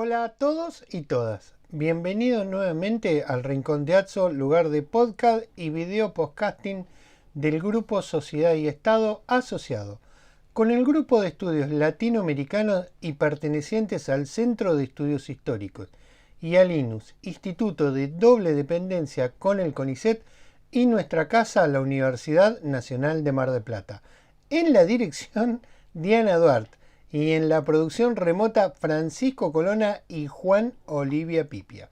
Hola a todos y todas. Bienvenidos nuevamente al Rincón de Atso, lugar de podcast y video podcasting del Grupo Sociedad y Estado asociado con el Grupo de Estudios Latinoamericanos y pertenecientes al Centro de Estudios Históricos y al INUS, Instituto de Doble Dependencia con el CONICET y nuestra casa, la Universidad Nacional de Mar del Plata. En la dirección, Diana Duarte. Y en la producción remota, Francisco Colonna y Juan Olivia Pipia.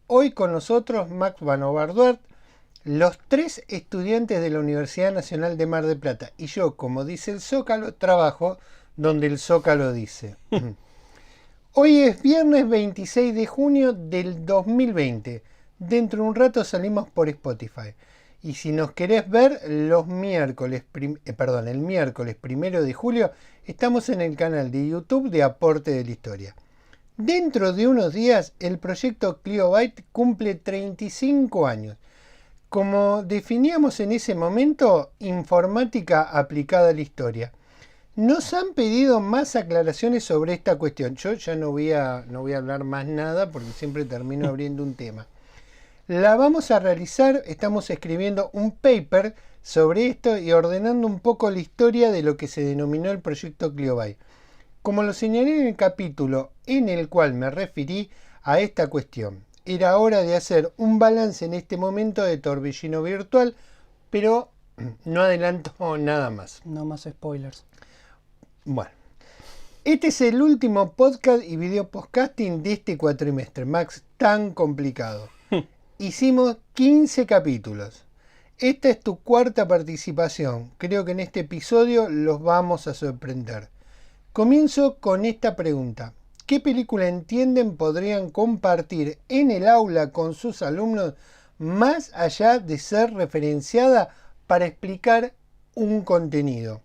Hoy con nosotros Max Vanovar Duarte, los tres estudiantes de la Universidad Nacional de Mar del Plata. Y yo, como dice el Zócalo, trabajo donde el Zócalo dice. Hoy es viernes 26 de junio del 2020. Dentro de un rato salimos por Spotify. Y si nos querés ver, el miércoles 1 de julio, estamos en el canal de YouTube de Aporte de la Historia. Dentro de unos días, el proyecto Cliobyte cumple 35 años. Como definíamos en ese momento, informática aplicada a la historia. Nos han pedido más aclaraciones sobre esta cuestión. Yo ya no voy a hablar más nada porque siempre termino abriendo un tema. La vamos a realizar, estamos escribiendo un paper sobre esto y ordenando un poco la historia de lo que se denominó el proyecto Cliobyte. Como lo señalé en el capítulo en el cual me referí a esta cuestión, era hora de hacer un balance en este momento de torbellino virtual, pero no adelanto nada más. No más spoilers. Bueno, este es el último podcast y video podcasting de este cuatrimestre, Max, tan complicado. Hicimos 15 capítulos. Esta es tu cuarta participación. Creo que en este episodio los vamos a sorprender. Comienzo con esta pregunta. ¿Qué película entienden podrían compartir en el aula con sus alumnos más allá de ser referenciada para explicar un contenido?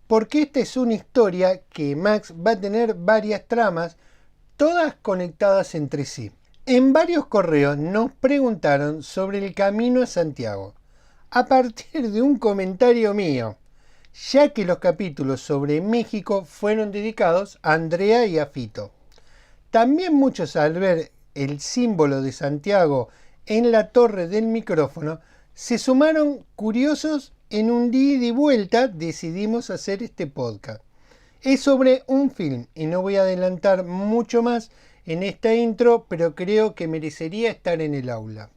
Porque esta es una historia que Max va a tener varias tramas, todas conectadas entre sí. En varios correos nos preguntaron sobre el camino a Santiago, a partir de un comentario mío, ya que los capítulos sobre México fueron dedicados a Andrea y a Fito. También muchos, al ver el símbolo de Santiago en la torre del micrófono, se sumaron curiosos. En un día y vuelta decidimos hacer este podcast. Es sobre un film y no voy a adelantar mucho más en esta intro, pero creo que merecería estar en el aula.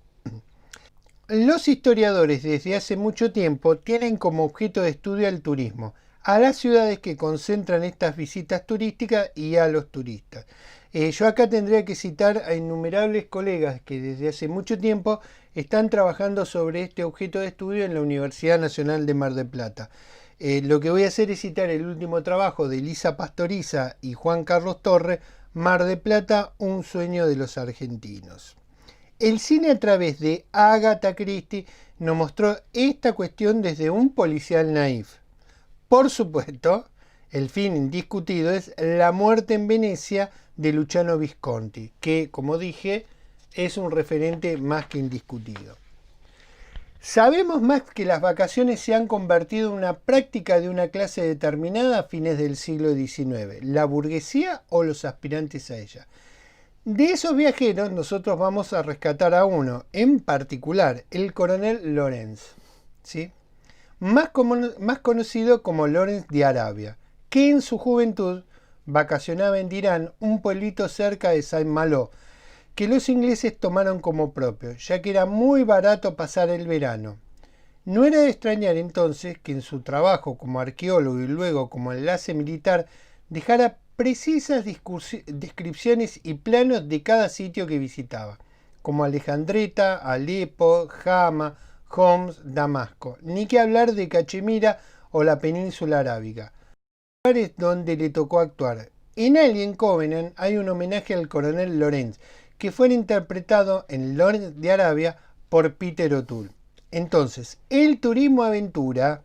Los historiadores desde hace mucho tiempo tienen como objeto de estudio al turismo, a las ciudades que concentran estas visitas turísticas y a los turistas. Yo acá tendría que citar a innumerables colegas que desde hace mucho tiempo están trabajando sobre este objeto de estudio en la Universidad Nacional de Mar del Plata. Lo que voy a hacer es citar el último trabajo de Elisa Pastoriza y Juan Carlos Torre, Mar del Plata, un sueño de los argentinos. El cine a través de Agatha Christie nos mostró esta cuestión desde un policial naif. Por supuesto, el fin indiscutido es La muerte en Venecia de Luciano Visconti, que, como dije, es un referente más que indiscutido. Sabemos más que las vacaciones se han convertido en una práctica de una clase determinada a fines del siglo XIX, la burguesía o los aspirantes a ella. De esos viajeros nosotros vamos a rescatar a uno, en particular, el coronel Lorenz, ¿sí? Más conocido como Lorenz de Arabia, que en su juventud vacacionaba en Dirán, un pueblito cerca de Saint-Malo, que los ingleses tomaron como propio, ya que era muy barato pasar el verano. No era de extrañar entonces que en su trabajo como arqueólogo y luego como enlace militar dejara precisas descripciones y planos de cada sitio que visitaba, como Alejandreta, Alepo, Hama, Homs, Damasco, ni que hablar de Cachemira o la península arábiga, lugares donde le tocó actuar. En Alien Covenant hay un homenaje al coronel Lorenz, que fue interpretado en Lorenz de Arabia por Peter O'Toole. Entonces, el turismo aventura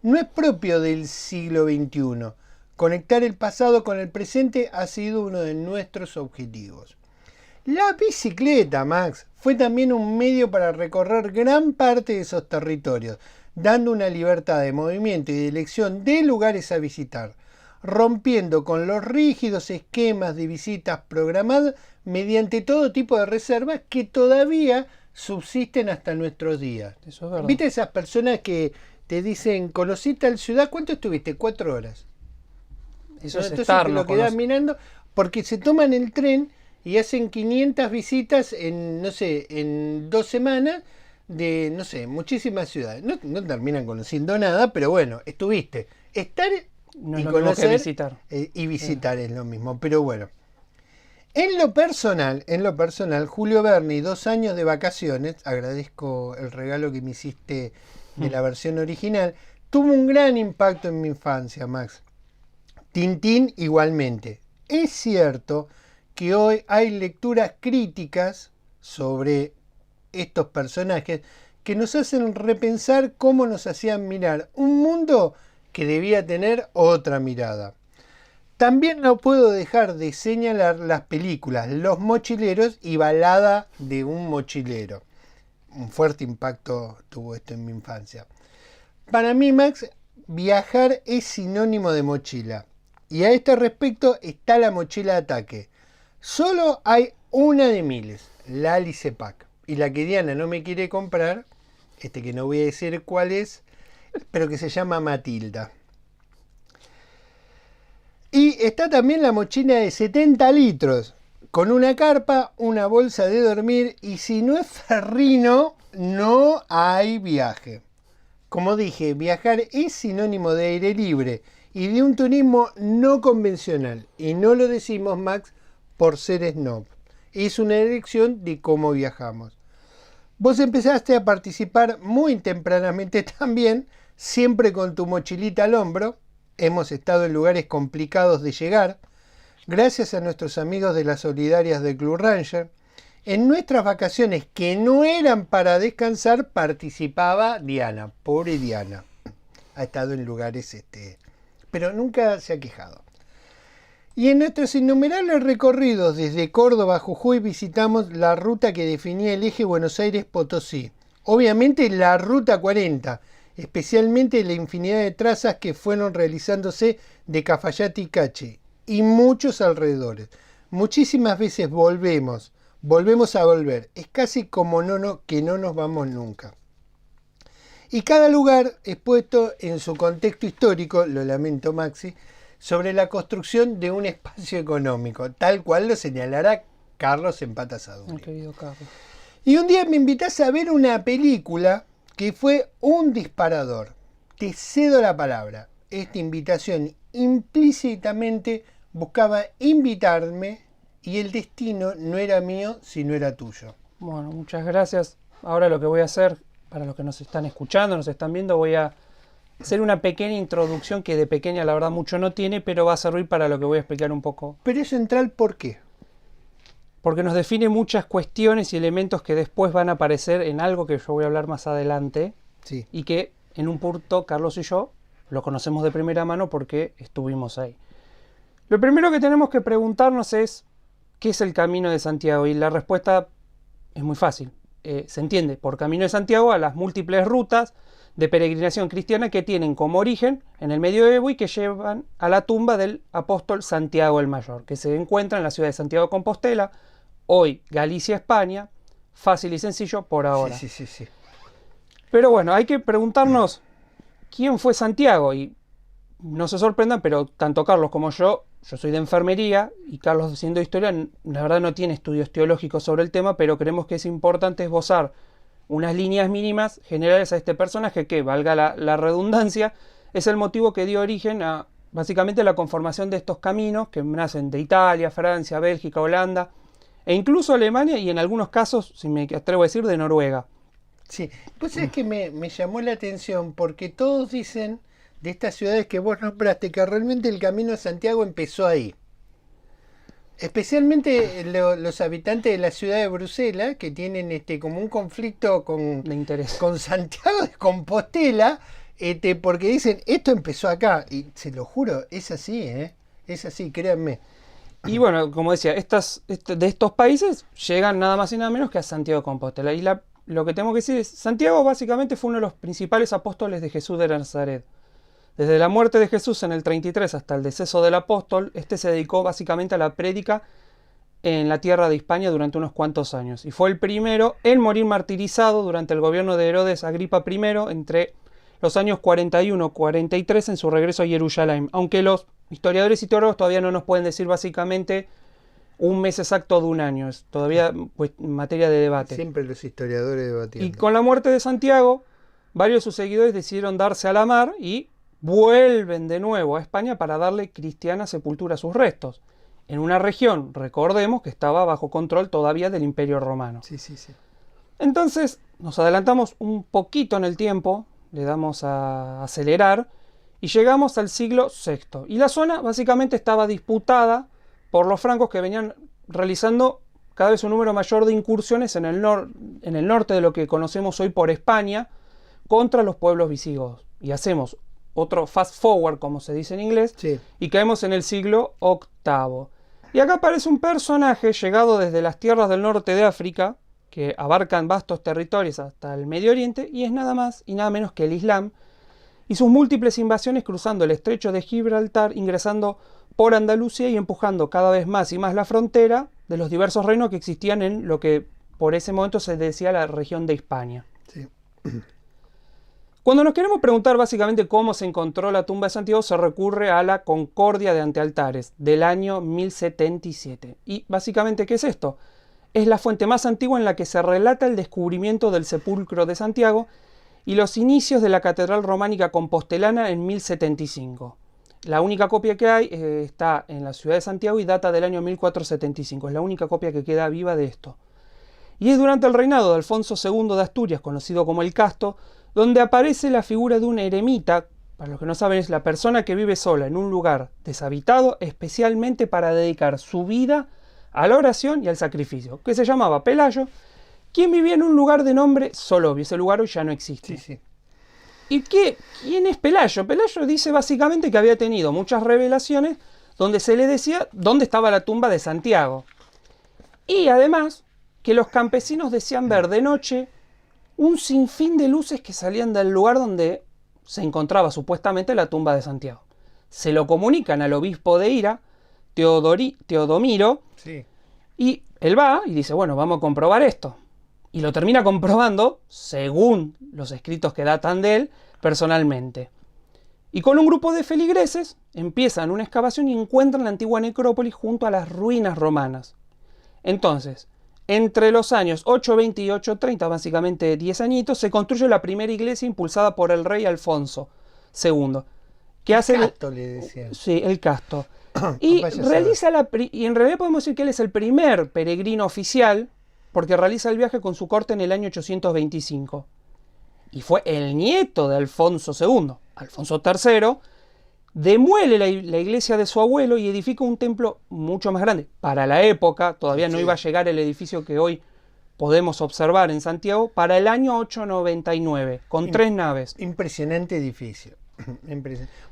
no es propio del siglo XXI. Conectar el pasado con el presente ha sido uno de nuestros objetivos. La bicicleta, Max, fue también un medio para recorrer gran parte de esos territorios, dando una libertad de movimiento y de elección de lugares a visitar. rompiendo con los rígidos esquemas de visitas programadas mediante todo tipo de reservas que todavía subsisten hasta nuestros días. Eso es verdad. ¿Viste esas personas que te dicen, conocí tal ciudad? ¿Cuánto estuviste? 4 horas. Eso es Entonces estar, te no lo quedás conocer. mirando porque se toman el tren y hacen 500 visitas en, no sé, en 2 semanas de, no sé, muchísimas ciudades. No terminan conociendo nada, pero bueno, estuviste. Estar No y es lo mismo que conocer visitar. y visitar es lo mismo, pero bueno. En lo personal, Julio Verne y 2 años de vacaciones, agradezco el regalo que me hiciste de la versión original, tuvo un gran impacto en mi infancia, Max. Tintín igualmente. Es cierto que hoy hay lecturas críticas sobre estos personajes que nos hacen repensar cómo nos hacían mirar un mundo que debía tener otra mirada. También no puedo dejar de señalar las películas Los Mochileros y Balada de un Mochilero. Un fuerte impacto tuvo esto en mi infancia. Para mí, Max, viajar es sinónimo de mochila. Y a este respecto está la mochila de ataque. Solo hay una de miles, la Alice Pack. Y la que Diana no me quiere comprar, que no voy a decir cuál es, pero que se llama Matilda. Y está también la mochila de 70 litros, con una carpa, una bolsa de dormir, y si no es ferrino, no hay viaje. Como dije, viajar es sinónimo de aire libre y de un turismo no convencional. Y no lo decimos, Max, por ser snob. Es una elección de cómo viajamos. Vos empezaste a participar muy tempranamente también, siempre con tu mochilita al hombro. Hemos estado en lugares complicados de llegar, gracias a nuestros amigos de las solidarias del Club Ranger. En nuestras vacaciones, que no eran para descansar, participaba Diana, pobre Diana. Ha estado en lugares, pero nunca se ha quejado. Y en nuestros innumerables recorridos desde Córdoba a Jujuy visitamos la ruta que definía el eje Buenos Aires-Potosí. Obviamente la Ruta 40, especialmente la infinidad de trazas que fueron realizándose de Cafayate y Cache, y muchos alrededores. Muchísimas veces volvemos a volver. Es casi como que no nos vamos nunca. Y cada lugar es puesto en su contexto histórico, lo lamento Maxi, sobre la construcción de un espacio económico, tal cual lo señalará Carlos en Patas Aduri. Querido Carlos. Y un día me invitás a ver una película que fue un disparador. Te cedo la palabra. Esta invitación implícitamente buscaba invitarme y el destino no era mío, sino era tuyo. Bueno, muchas gracias. Ahora lo que voy a hacer, para los que nos están escuchando, nos están viendo, voy a hacer una pequeña introducción que de pequeña la verdad mucho no tiene, pero va a servir para lo que voy a explicar un poco. Pero es central, ¿por qué? Porque nos define muchas cuestiones y elementos que después van a aparecer en algo que yo voy a hablar más adelante. Sí. Y que en un punto Carlos y yo lo conocemos de primera mano porque estuvimos ahí. Lo primero que tenemos que preguntarnos es ¿qué es el Camino de Santiago? Y la respuesta es muy fácil. Se entiende por Camino de Santiago a las múltiples rutas de peregrinación cristiana que tienen como origen en el medioevo y que llevan a la tumba del apóstol Santiago el Mayor, que se encuentra en la ciudad de Santiago de Compostela, hoy Galicia, España. Fácil y sencillo por ahora. Sí. Pero bueno, hay que preguntarnos quién fue Santiago. Y no se sorprendan, pero tanto Carlos como yo soy de enfermería y Carlos siendo de historia, la verdad no tiene estudios teológicos sobre el tema, pero creemos que es importante esbozar unas líneas mínimas generales a este personaje que, valga la redundancia, es el motivo que dio origen a básicamente la conformación de estos caminos que nacen de Italia, Francia, Bélgica, Holanda e incluso Alemania y en algunos casos, si me atrevo a decir, de Noruega. Sí, pues es que me llamó la atención porque todos dicen de estas ciudades que vos nombraste que realmente el Camino de Santiago empezó ahí. Especialmente los habitantes de la ciudad de Bruselas, que tienen como un conflicto con Santiago de Compostela, porque dicen, esto empezó acá. Y se lo juro, es así, es así, créanme. Y bueno, como decía, de estos países llegan nada más y nada menos que a Santiago de Compostela. Y lo que tengo que decir es, Santiago básicamente fue uno de los principales apóstoles de Jesús de Nazaret. Desde la muerte de Jesús en el 33 hasta el deceso del apóstol, este se dedicó básicamente a la prédica en la tierra de Hispania durante unos cuantos años. Y fue el primero en morir martirizado durante el gobierno de Herodes Agripa I entre los años 41-43 en su regreso a Jerusalén. Aunque los historiadores y teólogos todavía no nos pueden decir básicamente un mes exacto de un año. Es todavía pues, materia de debate. Siempre los historiadores debatiendo. Y con la muerte de Santiago, varios de sus seguidores decidieron darse a la mar y vuelven de nuevo a España para darle cristiana sepultura a sus restos. En una región, recordemos, que estaba bajo control todavía del Imperio Romano. Sí, sí, sí. Entonces, nos adelantamos un poquito en el tiempo, le damos a acelerar, y llegamos al siglo VI. Y la zona básicamente estaba disputada por los francos que venían realizando cada vez un número mayor de incursiones en el norte de lo que conocemos hoy por España, contra los pueblos visigodos. Y hacemos otro fast forward, como se dice en inglés, Sí. y caemos en el siglo VIII. Y acá aparece un personaje llegado desde las tierras del norte de África, que abarcan vastos territorios hasta el Medio Oriente, y es nada más y nada menos que el Islam, y sus múltiples invasiones cruzando el estrecho de Gibraltar, ingresando por Andalucía y empujando cada vez más y más la frontera de los diversos reinos que existían en lo que por ese momento se decía la región de Hispania. Sí. Cuando nos queremos preguntar básicamente cómo se encontró la tumba de Santiago, se recurre a la Concordia de Antealtares del año 1077. Y básicamente, ¿qué es esto? Es la fuente más antigua en la que se relata el descubrimiento del sepulcro de Santiago y los inicios de la catedral románica compostelana en 1075. La única copia que hay está en la ciudad de Santiago y data del año 1475. Es la única copia que queda viva de esto. Y es durante el reinado de Alfonso II de Asturias, conocido como el Casto, donde aparece la figura de un eremita. Para los que no saben, es la persona que vive sola en un lugar deshabitado especialmente para dedicar su vida a la oración y al sacrificio, que se llamaba Pelayo, quien vivía en un lugar de nombre Solovio. Ese lugar hoy ya no existe. Sí, sí. ¿Y quién es Pelayo? Pelayo dice básicamente que había tenido muchas revelaciones donde se le decía dónde estaba la tumba de Santiago. Y además que los campesinos decían ver de noche un sinfín de luces que salían del lugar donde se encontraba supuestamente la tumba de Santiago. Se lo comunican al obispo de Hira, Teodomiro, Sí. y él va y dice, bueno, vamos a comprobar esto. Y lo termina comprobando, según los escritos que datan de él, personalmente. Y con un grupo de feligreses empiezan una excavación y encuentran la antigua necrópolis junto a las ruinas romanas. Entonces, entre los años 820 y 830, básicamente 10 añitos, se construye la primera iglesia impulsada por el rey Alfonso II. Que hace Casto le decían. Sí, el Casto. Y Vaya realiza y en realidad podemos decir que él es el primer peregrino oficial, porque realiza el viaje con su corte en el año 825. Y fue el nieto de Alfonso II, Alfonso III, demuele la iglesia de su abuelo y edifica un templo mucho más grande. Para la época, todavía no Sí. iba a llegar el edificio que hoy podemos observar en Santiago, para el año 899, con 3 naves. Impresionante edificio.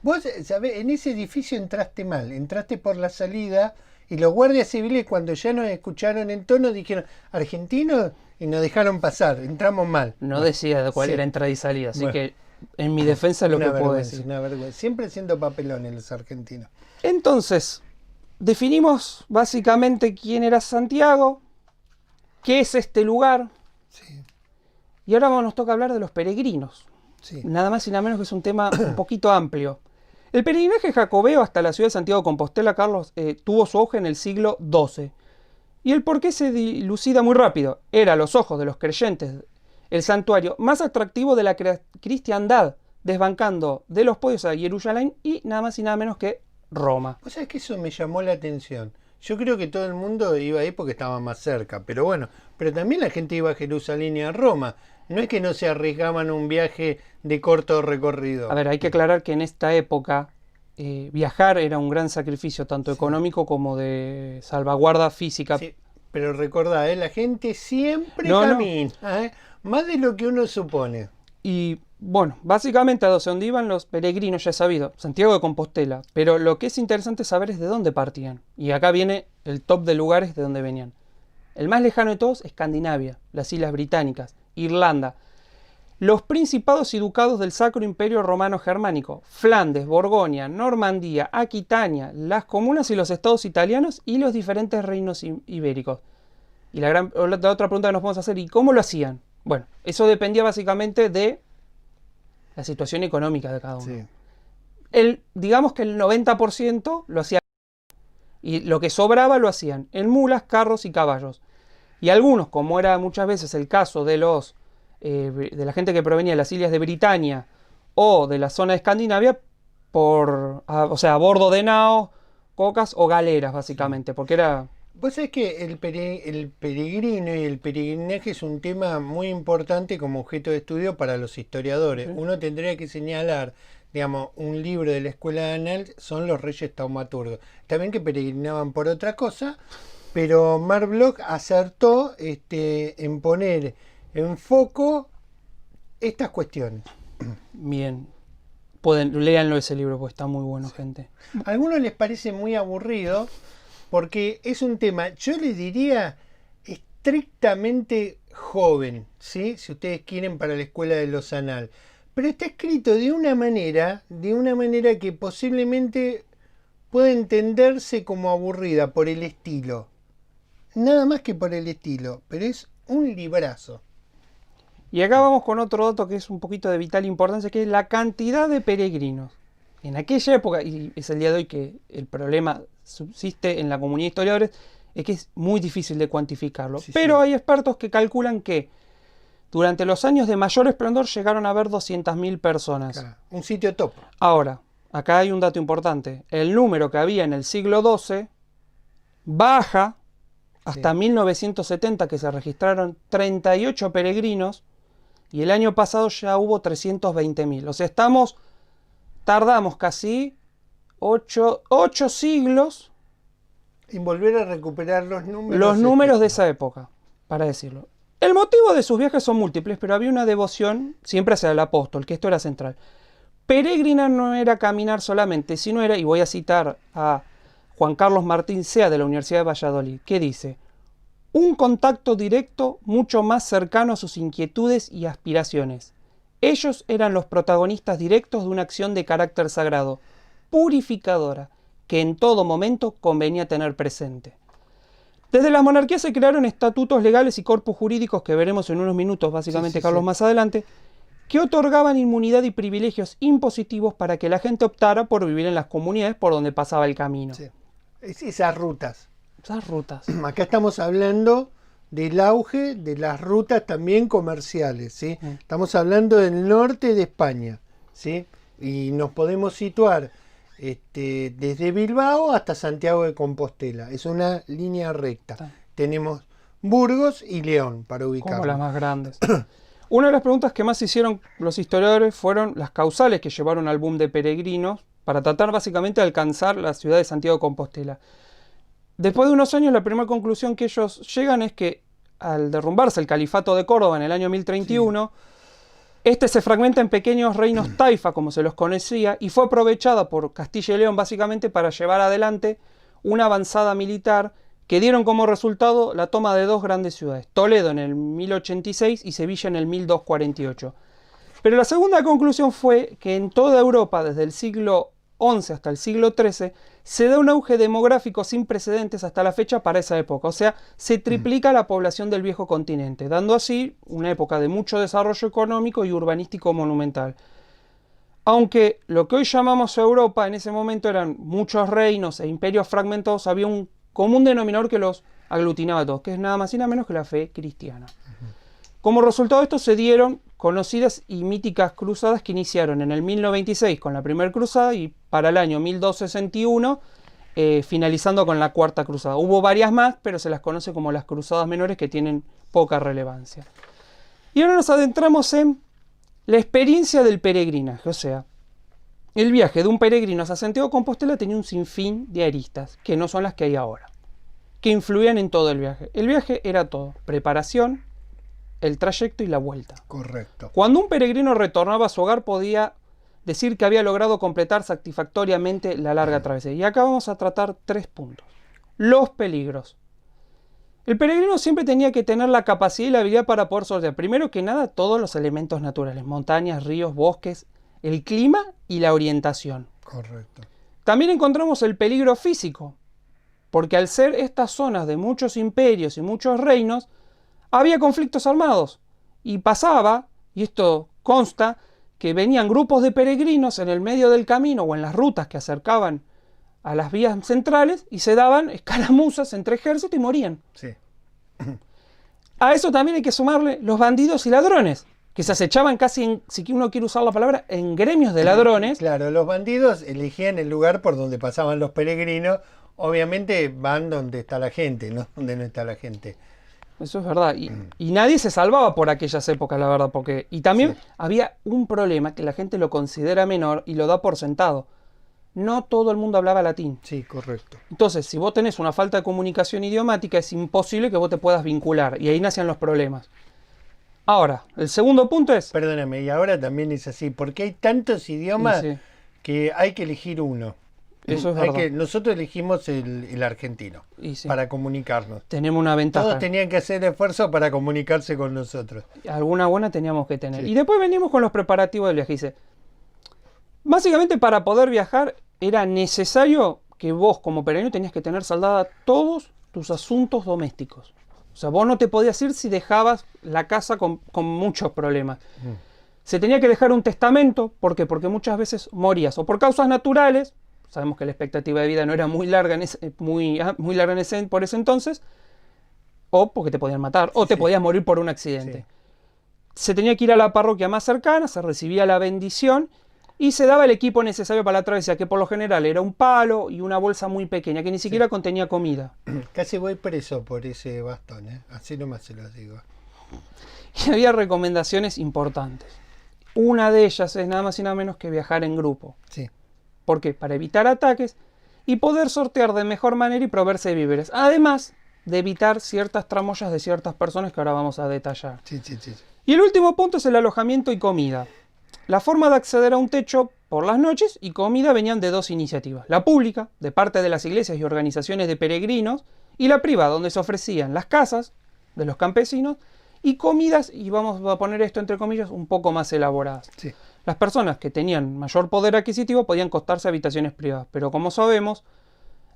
Vos sabés, en ese edificio entraste mal, entraste por la salida y los guardias civiles cuando ya nos escucharon en tono dijeron argentinos y nos dejaron pasar, entramos mal. No decía de cuál Sí. era entrada y salida, así Bueno. que en mi defensa es lo Una que puedo vergüenza, decir. una vergüenza. Siempre haciendo papelones los argentinos. Entonces, definimos básicamente quién era Santiago, qué es este lugar, Sí, y ahora nos toca hablar de los peregrinos. sí. Nada más y nada menos que es un tema un poquito amplio. El peregrinaje jacobeo hasta la ciudad de Santiago de Compostela, Carlos, tuvo su auge en el siglo XII. Y el porqué se dilucida muy rápido. Era a los ojos de los creyentes el santuario más atractivo de la cristiandad, desbancando de los podios a Jerusalén y nada más y nada menos que Roma. Vos sabés que eso me llamó la atención. Yo creo que todo el mundo iba ahí porque estaba más cerca, pero bueno, pero también la gente iba a Jerusalén y a Roma. No es que no se arriesgaban un viaje de corto recorrido. A ver, hay que aclarar que en esta época viajar era un gran sacrificio, tanto económico como de salvaguarda física. Sí, pero recordá, la gente siempre No, no. camina, más de lo que uno supone. Y bueno, básicamente a donde iban los peregrinos, ya he sabido, Santiago de Compostela. Pero lo que es interesante saber es de dónde partían. Y acá viene el top de lugares de donde venían. El más lejano de todos, Escandinavia, las Islas Británicas, Irlanda. los principados y ducados del Sacro Imperio Romano Germánico, Flandes, Borgoña, Normandía, Aquitania, las comunas y los estados italianos y los diferentes reinos ibéricos. Y la otra pregunta que nos podemos hacer, ¿y cómo lo hacían? Bueno, eso dependía básicamente de la situación económica de cada uno. Sí. Digamos que el 90% lo hacía y lo que sobraba lo hacían en mulas, carros y caballos. Y algunos, como era muchas veces el caso de la gente que provenía de las islas de Britania o de la zona de Escandinavia, a bordo de naos, cocas o galeras, básicamente, porque era... Vos sabés que el peregrino y el peregrinaje es un tema muy importante como objeto de estudio para los historiadores. Sí. Uno tendría que señalar, digamos, un libro de la escuela de Anhalt son los reyes taumaturgos. También que peregrinaban por otra cosa, pero Marc Bloch acertó en poner en foco estas cuestiones. Bien. Léanlo ese libro, porque está muy bueno, sí. Gente. A algunos les parece muy aburrido, porque es un tema, yo les diría, estrictamente joven, ¿sí? Si ustedes quieren, para la escuela de los Anhalt. Pero está escrito de una manera que posiblemente pueda entenderse como aburrida por el estilo. Nada más que por el estilo, pero es un librazo. Y acá vamos con otro dato que es un poquito de vital importancia, que es la cantidad de peregrinos. En aquella época, y es el día de hoy que el problema subsiste en la comunidad de historiadores, es que es muy difícil de cuantificarlo. Sí, pero sí. Hay expertos que calculan que durante los años de mayor esplendor llegaron a haber 200.000 personas. Claro, un sitio top. Ahora, acá hay un dato importante. El número que había en el siglo XII baja hasta 1970, que se registraron 38 peregrinos, y el año pasado ya hubo 320.000. O sea, tardamos casi 8 siglos en volver a recuperar los números. Los números de esa época, para decirlo. El motivo de sus viajes son múltiples, pero había una devoción siempre hacia el apóstol, que esto era central. Peregrinar no era caminar solamente, sino era, y voy a citar a Juan Carlos Martín Sea de la Universidad de Valladolid, que dice: un contacto directo mucho más cercano a sus inquietudes y aspiraciones. Ellos eran los protagonistas directos de una acción de carácter sagrado, purificadora, que en todo momento convenía tener presente. Desde las monarquías se crearon estatutos legales y corpus jurídicos, que veremos en unos minutos, básicamente, Carlos, más adelante, que otorgaban inmunidad y privilegios impositivos para que la gente optara por vivir en las comunidades por donde pasaba el camino. Sí. Esas rutas. Esas rutas. Acá estamos hablando del auge de las rutas también comerciales, ¿sí? Estamos hablando del norte de España, ¿sí? Y nos podemos situar desde Bilbao hasta Santiago de Compostela. Es una línea recta. Tenemos Burgos y León para ubicarnos. Como las más grandes. Una de las preguntas que más hicieron los historiadores fueron las causales que llevaron al boom de peregrinos para tratar básicamente de alcanzar la ciudad de Santiago de Compostela. Después de unos años, la primera conclusión que ellos llegan es que al derrumbarse el califato de Córdoba en el año 1031, este se fragmenta en pequeños reinos taifa, como se los conocía, y fue aprovechada por Castilla y León básicamente para llevar adelante una avanzada militar que dieron como resultado la toma de dos grandes ciudades, Toledo en el 1086 y Sevilla en el 1248. Pero la segunda conclusión fue que en toda Europa, desde el siglo XI hasta el siglo XIII, se da un auge demográfico sin precedentes hasta la fecha para esa época. O sea, se triplica la población del viejo continente, dando así una época de mucho desarrollo económico y urbanístico monumental. Aunque lo que hoy llamamos Europa, en ese momento eran muchos reinos e imperios fragmentados, había un común denominador que los aglutinaba a todos, que es nada más y nada menos que la fe cristiana. Como resultado de esto se dieron conocidas y míticas cruzadas que iniciaron en el 1096 con la primera cruzada y para el año 1261 finalizando con la cuarta cruzada. Hubo varias más, pero se las conoce como las cruzadas menores, que tienen poca relevancia. Y ahora nos adentramos en la experiencia del peregrinaje, o sea, el viaje de un peregrino a Santiago de Compostela tenía un sinfín de aristas, que no son las que hay ahora, que influían en todo el viaje. El viaje era todo: preparación, el trayecto y la vuelta. Correcto. Cuando un peregrino retornaba a su hogar podía decir que había logrado completar satisfactoriamente la larga travesía. Y acá vamos a tratar 3 puntos. Los peligros. El peregrino siempre tenía que tener la capacidad y la habilidad para poder sortear, primero que nada, todos los elementos naturales, montañas, ríos, bosques, el clima y la orientación. Correcto. También encontramos el peligro físico, porque al ser estas zonas de muchos imperios y muchos reinos, había conflictos armados. Y pasaba, y esto consta, que venían grupos de peregrinos en el medio del camino o en las rutas que acercaban a las vías centrales y se daban escaramuzas entre ejércitos y morían. Sí. A eso también hay que sumarle los bandidos y ladrones, que se acechaban casi, si uno quiere usar la palabra, en gremios de ladrones. Claro, los bandidos elegían el lugar por donde pasaban los peregrinos. Obviamente van donde está la gente, no donde no está la gente. Eso es verdad. Y nadie se salvaba por aquellas épocas, la verdad. Y también había un problema que la gente lo considera menor y lo da por sentado. No todo el mundo hablaba latín. Sí, correcto. Entonces, si vos tenés una falta de comunicación idiomática, es imposible que vos te puedas vincular. Y ahí nacían los problemas. Ahora, el segundo punto es... Perdóname, y ahora también es así. Porque hay tantos idiomas que hay que elegir uno. Eso es verdad. Nosotros elegimos el argentino para comunicarnos. Tenemos una ventaja. Todos tenían que hacer esfuerzo para comunicarse con nosotros. Alguna buena teníamos que tener. Y después venimos con los preparativos del viaje. Dice, básicamente para poder viajar era necesario que vos como peregrino tenías que tener saldada todos tus asuntos domésticos. O sea, vos no te podías ir si dejabas la casa con muchos problemas. Se tenía que dejar un testamento. ¿Por qué? Porque muchas veces morías o por causas naturales. Sabemos que la expectativa de vida no era muy larga por ese entonces, o porque te podían matar, o te podías morir por un accidente. Se tenía que ir a la parroquia más cercana, se recibía la bendición y se daba el equipo necesario para la travesía, que por lo general era un palo y una bolsa muy pequeña, que ni siquiera contenía comida. Casi voy preso por ese bastón, así nomás se los digo. Y había recomendaciones importantes. Una de ellas es nada más y nada menos que viajar en grupo. Sí. ¿Por qué? Para evitar ataques y poder sortear de mejor manera y proveerse de víveres. Además de evitar ciertas tramoyas de ciertas personas que ahora vamos a detallar. Sí. Y el último punto es el alojamiento y comida. La forma de acceder a un techo por las noches y comida venían de dos iniciativas. La pública, de parte de las iglesias y organizaciones de peregrinos, y la privada, donde se ofrecían las casas de los campesinos y comidas, y vamos a poner esto entre comillas, un poco más elaboradas. Sí. Las personas que tenían mayor poder adquisitivo podían costarse habitaciones privadas, pero como sabemos,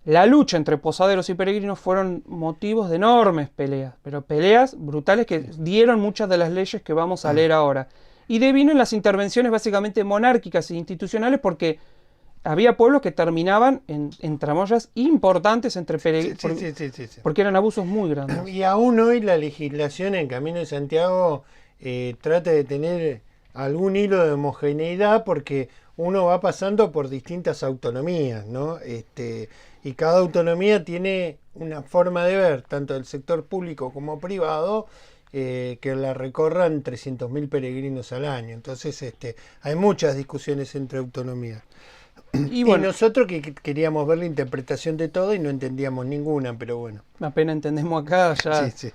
la lucha entre posaderos y peregrinos fueron motivos de enormes peleas, pero peleas brutales que dieron muchas de las leyes que vamos a leer ahora. Y devino en las intervenciones básicamente monárquicas e institucionales porque había pueblos que terminaban en tramoyas importantes entre peregrinos, porque eran abusos muy grandes. Y aún hoy la legislación en Camino de Santiago trata de tener algún hilo de homogeneidad porque uno va pasando por distintas autonomías, ¿no? Y cada autonomía tiene una forma de ver, tanto del sector público como privado, que la recorran 300.000 peregrinos al año. Entonces hay muchas discusiones entre autonomías. Y nosotros que queríamos ver la interpretación de todo y no entendíamos ninguna, pero bueno. Apenas entendemos acá ya. Sí.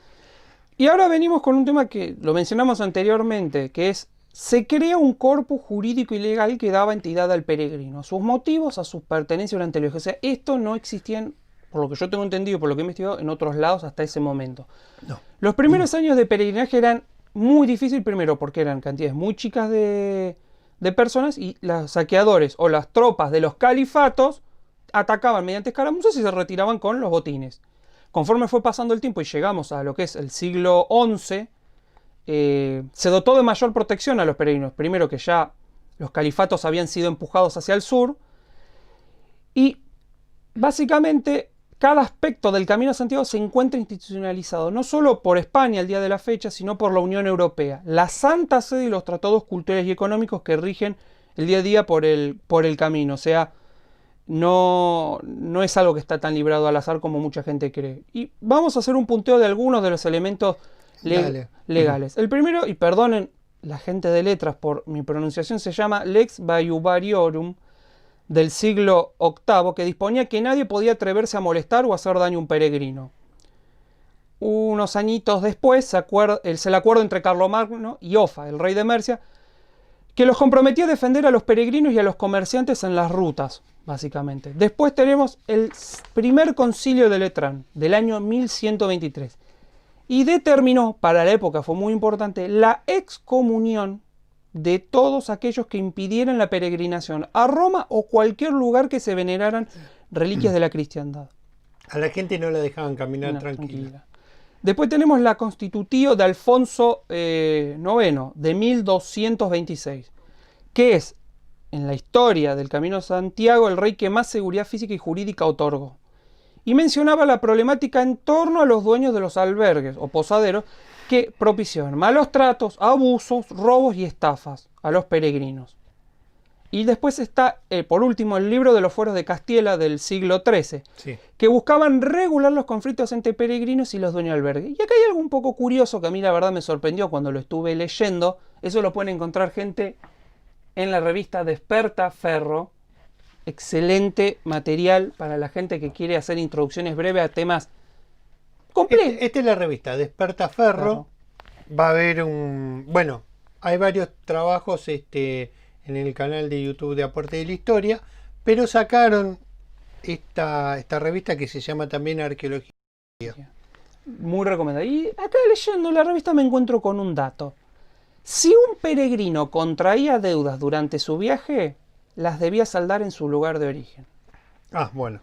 Y ahora venimos con un tema que lo mencionamos anteriormente, que es se crea un corpus jurídico y legal que daba entidad al peregrino, a sus motivos, a sus pertenencias durante el viaje. O sea, esto no existía, por lo que yo tengo entendido, por lo que he investigado, en otros lados hasta ese momento. No. Los primeros años de peregrinaje eran muy difíciles, primero porque eran cantidades muy chicas de personas y los saqueadores o las tropas de los califatos atacaban mediante escaramuzas y se retiraban con los botines. Conforme fue pasando el tiempo y llegamos a lo que es el siglo XI, se dotó de mayor protección a los peregrinos. Primero que ya los califatos habían sido empujados hacia el sur y básicamente cada aspecto del Camino a Santiago se encuentra institucionalizado, no solo por España el día de la fecha, sino por la Unión Europea, la Santa Sede y los tratados culturales y económicos que rigen el día a día por el camino. O sea, no es algo que está tan librado al azar como mucha gente cree. Y vamos a hacer un punteo de algunos de los elementos legales. El primero, y perdonen la gente de letras por mi pronunciación, se llama Lex Baiuvariorum del siglo VIII, que disponía que nadie podía atreverse a molestar o hacer daño a un peregrino. Unos añitos después el acuerdo entre Carlomagno y Offa, el rey de Mercia, que los comprometía a defender a los peregrinos y a los comerciantes en las rutas, básicamente. Después tenemos el primer concilio de Letrán, del año 1123, y determinó, para la época fue muy importante, la excomunión de todos aquellos que impidieran la peregrinación a Roma o cualquier lugar que se veneraran reliquias de la cristiandad. A la gente no la dejaban caminar No, tranquila. Después tenemos la Constitutio de Alfonso IX, de 1226, que es, en la historia del Camino de Santiago, el rey que más seguridad física y jurídica otorgó. Y mencionaba la problemática en torno a los dueños de los albergues o posaderos que propiciaban malos tratos, abusos, robos y estafas a los peregrinos. Y después está, por último, el libro de los fueros de Castilla del siglo XIII, Sí. que buscaban regular los conflictos entre peregrinos y los dueños de albergues. Y acá hay algo un poco curioso que a mí la verdad me sorprendió cuando lo estuve leyendo. Eso lo pueden encontrar gente en la revista Despertaferro. Excelente material para la gente que quiere hacer introducciones breves a temas complejos. Esta es la revista Despertaferro. Va a haber bueno, hay varios trabajos en el canal de YouTube de Aporte de la Historia, pero sacaron esta revista que se llama también Arqueología. Muy recomendada. Y acá leyendo la revista me encuentro con un dato. Si un peregrino contraía deudas durante su viaje, las debía saldar en su lugar de origen. Ah, bueno.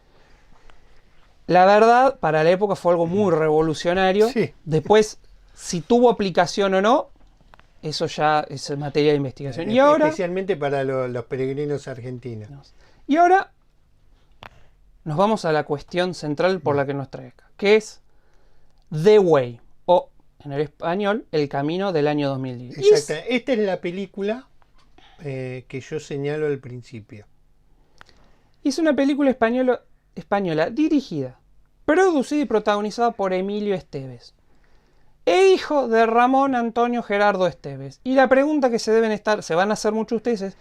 La verdad, para la época fue algo muy revolucionario. Sí. Después, si tuvo aplicación o no, eso ya es materia de investigación. Y ahora, especialmente para los peregrinos argentinos. y ahora nos vamos a la cuestión central por la que nos trae acá, que es The Way, o en el español, El Camino del año 2010. Exacto. Esta es la película que yo señalo al principio. Es una película española dirigida, producida y protagonizada por Emilio Esteves, e hijo de Ramón Antonio Gerardo Esteves. Y la pregunta que se van a hacer muchos de ustedes es,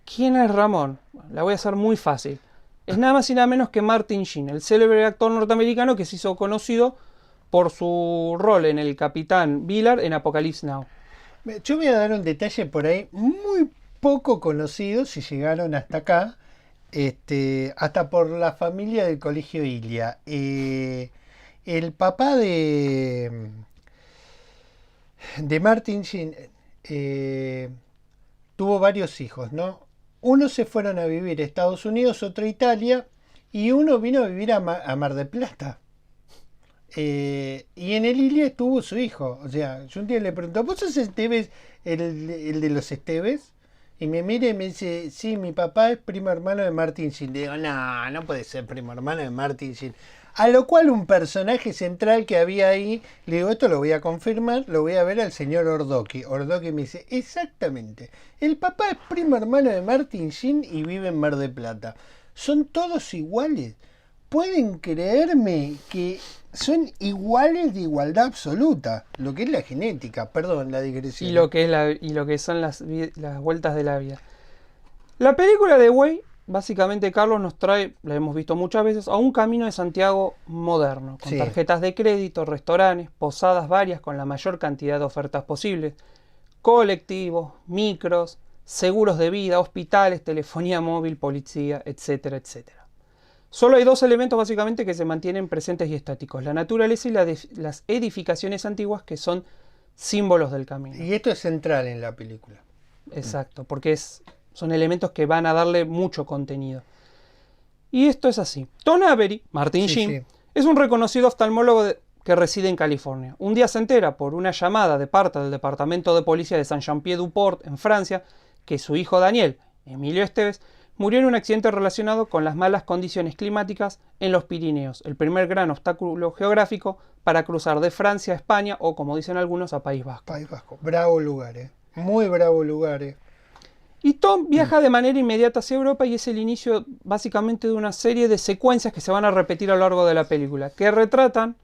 ¿quién es Ramón? Bueno, la voy a hacer muy fácil. Es nada más y nada menos que Martin Sheen, el célebre actor norteamericano que se hizo conocido por su rol en el Capitán Billard en Apocalypse Now. Yo voy a dar un detalle por ahí muy poco conocido, si llegaron hasta acá, hasta por la familia del Colegio Ilia. El papá de Martin Sheen tuvo varios hijos, ¿no? Unos se fueron a vivir a Estados Unidos, otro a Italia, y uno vino a vivir a Mar del Plata. Y en el Ilia estuvo su hijo. O sea, yo un día le pregunto, ¿vos sos Esteves, el de los Esteves? Y me mira y me dice, sí, mi papá es primo hermano de Martin Sheen. Le digo, no puede ser primo hermano de Martin Sheen. A lo cual un personaje central que había ahí, le digo, esto lo voy a confirmar, lo voy a ver al señor Ordoqui. Ordoqui me dice, exactamente, el papá es primo hermano de Martin Sheen y vive en Mar del Plata. Son todos iguales. ¿Pueden creerme que son iguales de igualdad absoluta? Lo que es la genética, perdón, la digresión. Y lo que son las vueltas de la vida. La película de Way, básicamente, Carlos, nos trae, la hemos visto muchas veces, a un camino de Santiago moderno, con tarjetas de crédito, restaurantes, posadas varias con la mayor cantidad de ofertas posibles, colectivos, micros, seguros de vida, hospitales, telefonía móvil, policía, etcétera, etcétera. Solo hay dos elementos básicamente que se mantienen presentes y estáticos, la naturaleza y las edificaciones antiguas que son símbolos del camino. Y esto es central en la película. Exacto, porque son elementos que van a darle mucho contenido. Y esto es así. Tom Avery, Martin Sheen, es un reconocido oftalmólogo que reside en California. Un día se entera por una llamada de parte del Departamento de Policía de Saint-Jean-Pied-du-Port en Francia que su hijo Daniel, Emilio Esteves, murió en un accidente relacionado con las malas condiciones climáticas en los Pirineos, el primer gran obstáculo geográfico para cruzar de Francia a España o, como dicen algunos, a País Vasco. País Vasco, bravo lugar, muy bravo lugar. Y Tom viaja de manera inmediata hacia Europa y es el inicio básicamente de una serie de secuencias que se van a repetir a lo largo de la película, que retratan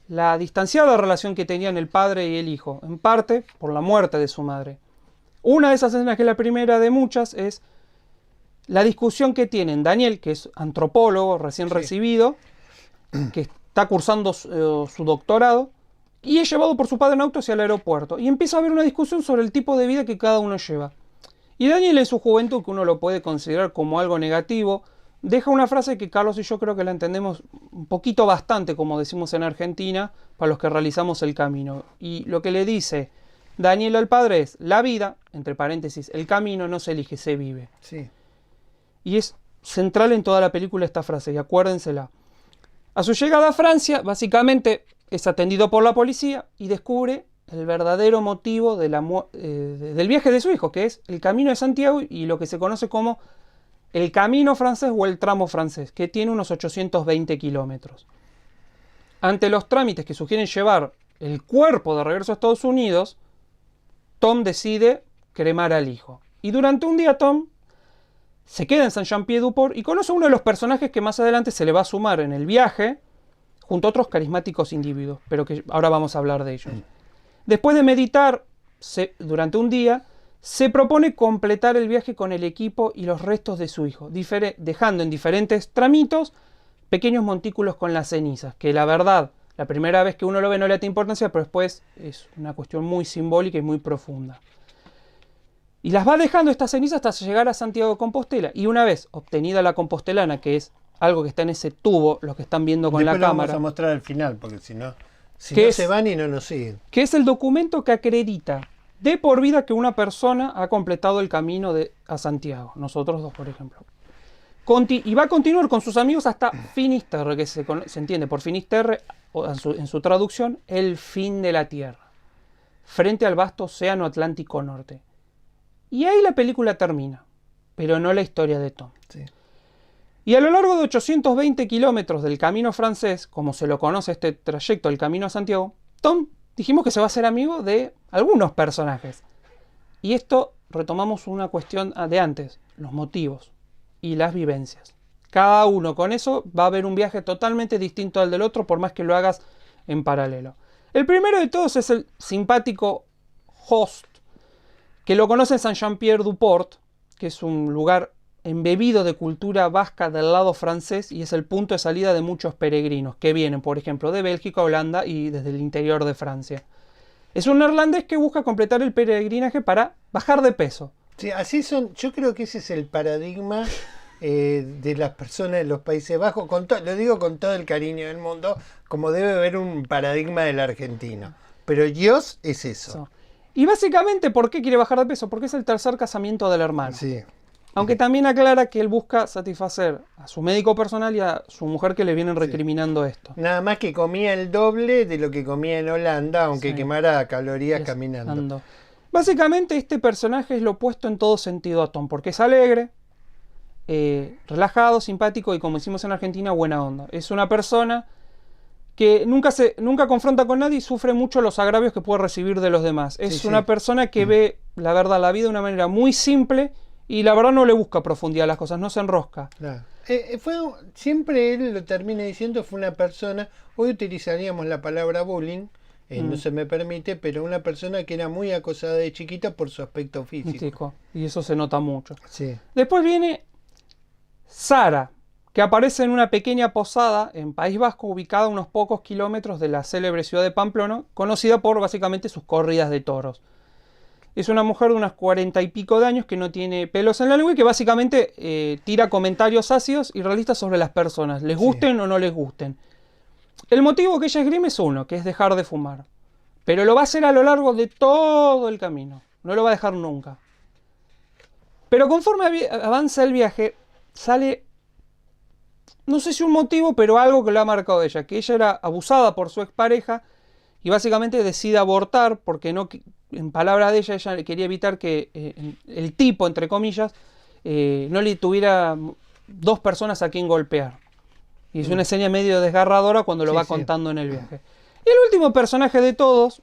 la distanciada relación que tenían el padre y el hijo, en parte por la muerte de su madre. Una de esas escenas, que es la primera de muchas, es la discusión que tienen Daniel, que es antropólogo recién recibido, que está cursando su doctorado, y es llevado por su padre en auto hacia el aeropuerto. Y empieza a haber una discusión sobre el tipo de vida que cada uno lleva. Y Daniel, en su juventud, que uno lo puede considerar como algo negativo, deja una frase que Carlos y yo creo que la entendemos un poquito bastante, como decimos en Argentina, para los que realizamos el camino. Y lo que le dice Daniel al padre es: la vida, entre paréntesis, el camino no se elige, se vive. Sí. Y es central en toda la película esta frase, y acuérdensela. A su llegada a Francia, básicamente es atendido por la policía y descubre el verdadero motivo del viaje de su hijo, que es el Camino de Santiago y lo que se conoce como el Camino francés o el tramo francés, que tiene unos 820 kilómetros. Ante los trámites que sugieren llevar el cuerpo de regreso a Estados Unidos, Tom decide cremar al hijo. Y durante un día Tom se queda en Saint-Jean-Pied-du-Port y conoce a uno de los personajes que más adelante se le va a sumar en el viaje, junto a otros carismáticos individuos, pero que ahora vamos a hablar de ellos. Después de meditar durante un día, se propone completar el viaje con el equipo y los restos de su hijo, dejando en diferentes tramitos pequeños montículos con las cenizas, que la verdad, la primera vez que uno lo ve no le da importancia, pero después es una cuestión muy simbólica y muy profunda. Y las va dejando estas cenizas hasta llegar a Santiago de Compostela, y una vez obtenida la compostelana, que es algo que está en ese tubo, lo que están viendo con después la lo cámara. Vamos a mostrar al final, porque si no es, se van y no nos siguen. Que es el documento que acredita de por vida que una persona ha completado el camino a Santiago. Nosotros dos, por ejemplo. Y va a continuar con sus amigos hasta Finisterre, que se entiende por Finisterre, en su traducción, el fin de la Tierra, frente al vasto océano Atlántico Norte. Y ahí la película termina, pero no la historia de Tom. Sí. Y a lo largo de 820 kilómetros del camino francés, como se lo conoce este trayecto del camino a Santiago, Tom dijimos que se va a hacer amigo de algunos personajes. Y esto retomamos una cuestión de antes, los motivos y las vivencias. Cada uno con eso va a haber un viaje totalmente distinto al del otro, por más que lo hagas en paralelo. El primero de todos es el simpático Host, que lo conoce en Saint-Jean-Pied-du-Port, que es un lugar embebido de cultura vasca del lado francés y es el punto de salida de muchos peregrinos que vienen, por ejemplo, de Bélgica, Holanda y desde el interior de Francia. Es un neerlandés que busca completar el peregrinaje para bajar de peso. Sí, así son. Yo creo que ese es el paradigma de las personas de los Países Bajos. Lo digo con todo el cariño del mundo, como debe haber un paradigma del argentino. Pero Dios es eso. Y básicamente, ¿por qué quiere bajar de peso? Porque es el tercer casamiento del hermano. Sí. Aunque también aclara que él busca satisfacer a su médico personal y a su mujer que le vienen recriminando esto. Nada más que comía el doble de lo que comía en Holanda, aunque quemara calorías caminando. Básicamente este personaje es lo opuesto en todo sentido a Tom, porque es alegre, relajado, simpático y, como decimos en Argentina, buena onda. Es una persona que nunca confronta con nadie y sufre mucho los agravios que puede recibir de los demás. Es una persona que ve, la verdad, la vida de una manera muy simple. Y la verdad no le busca profundidad a las cosas, no se enrosca. Claro. Siempre él lo termina diciendo, fue una persona, hoy utilizaríamos la palabra bullying, no se me permite, pero una persona que era muy acosada de chiquita por su aspecto físico. Y eso se nota mucho. Sí. Después viene Sara, que aparece en una pequeña posada en País Vasco, ubicada a unos pocos kilómetros de la célebre ciudad de Pamplona, conocida por básicamente sus corridas de toros. Es una mujer de unos 40 y pico de años que no tiene pelos en la lengua y que básicamente tira comentarios ácidos y realistas sobre las personas, les gusten o no les gusten. El motivo que ella esgrime es uno, que es dejar de fumar. Pero lo va a hacer a lo largo de todo el camino. No lo va a dejar nunca. Pero conforme avanza el viaje, sale, no sé si un motivo, pero algo que lo ha marcado de ella. Que ella era abusada por su expareja y básicamente decide abortar porque no... En palabras de ella quería evitar que el tipo, entre comillas, no le tuviera dos personas a quien golpear. Y es una escena medio desgarradora cuando lo va contando en el viaje. Y el último personaje de todos,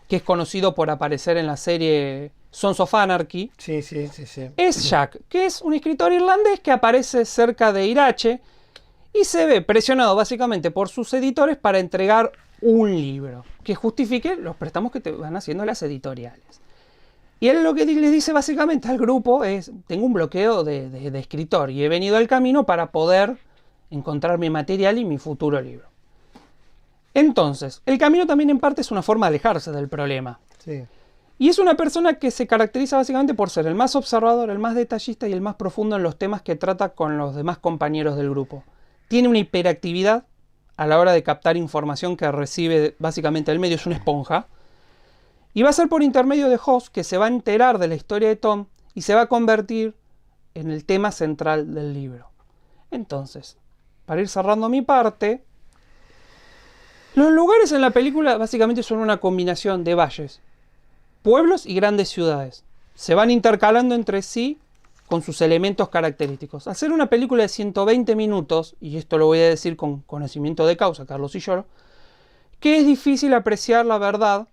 que es conocido por aparecer en la serie Sons of Anarchy, es Jack, que es un escritor irlandés que aparece cerca de Irache y se ve presionado básicamente por sus editores para entregar un libro que justifique los préstamos que te van haciendo las editoriales. Y él lo que les dice básicamente al grupo es: tengo un bloqueo de escritor y he venido al camino para poder encontrar mi material y mi futuro libro. Entonces, el camino también en parte es una forma de alejarse del problema. Sí. Y es una persona que se caracteriza básicamente por ser el más observador, el más detallista y el más profundo en los temas que trata con los demás compañeros del grupo. Tiene una hiperactividad a la hora de captar información que recibe básicamente del medio, es una esponja. Y va a ser por intermedio de Hoss que se va a enterar de la historia de Tom y se va a convertir en el tema central del libro. Entonces, para ir cerrando mi parte, los lugares en la película básicamente son una combinación de valles, pueblos y grandes ciudades. Se van intercalando entre sí con sus elementos característicos. Al ser una película de 120 minutos, y esto lo voy a decir con conocimiento de causa, Carlos y yo, que es difícil apreciar la verdad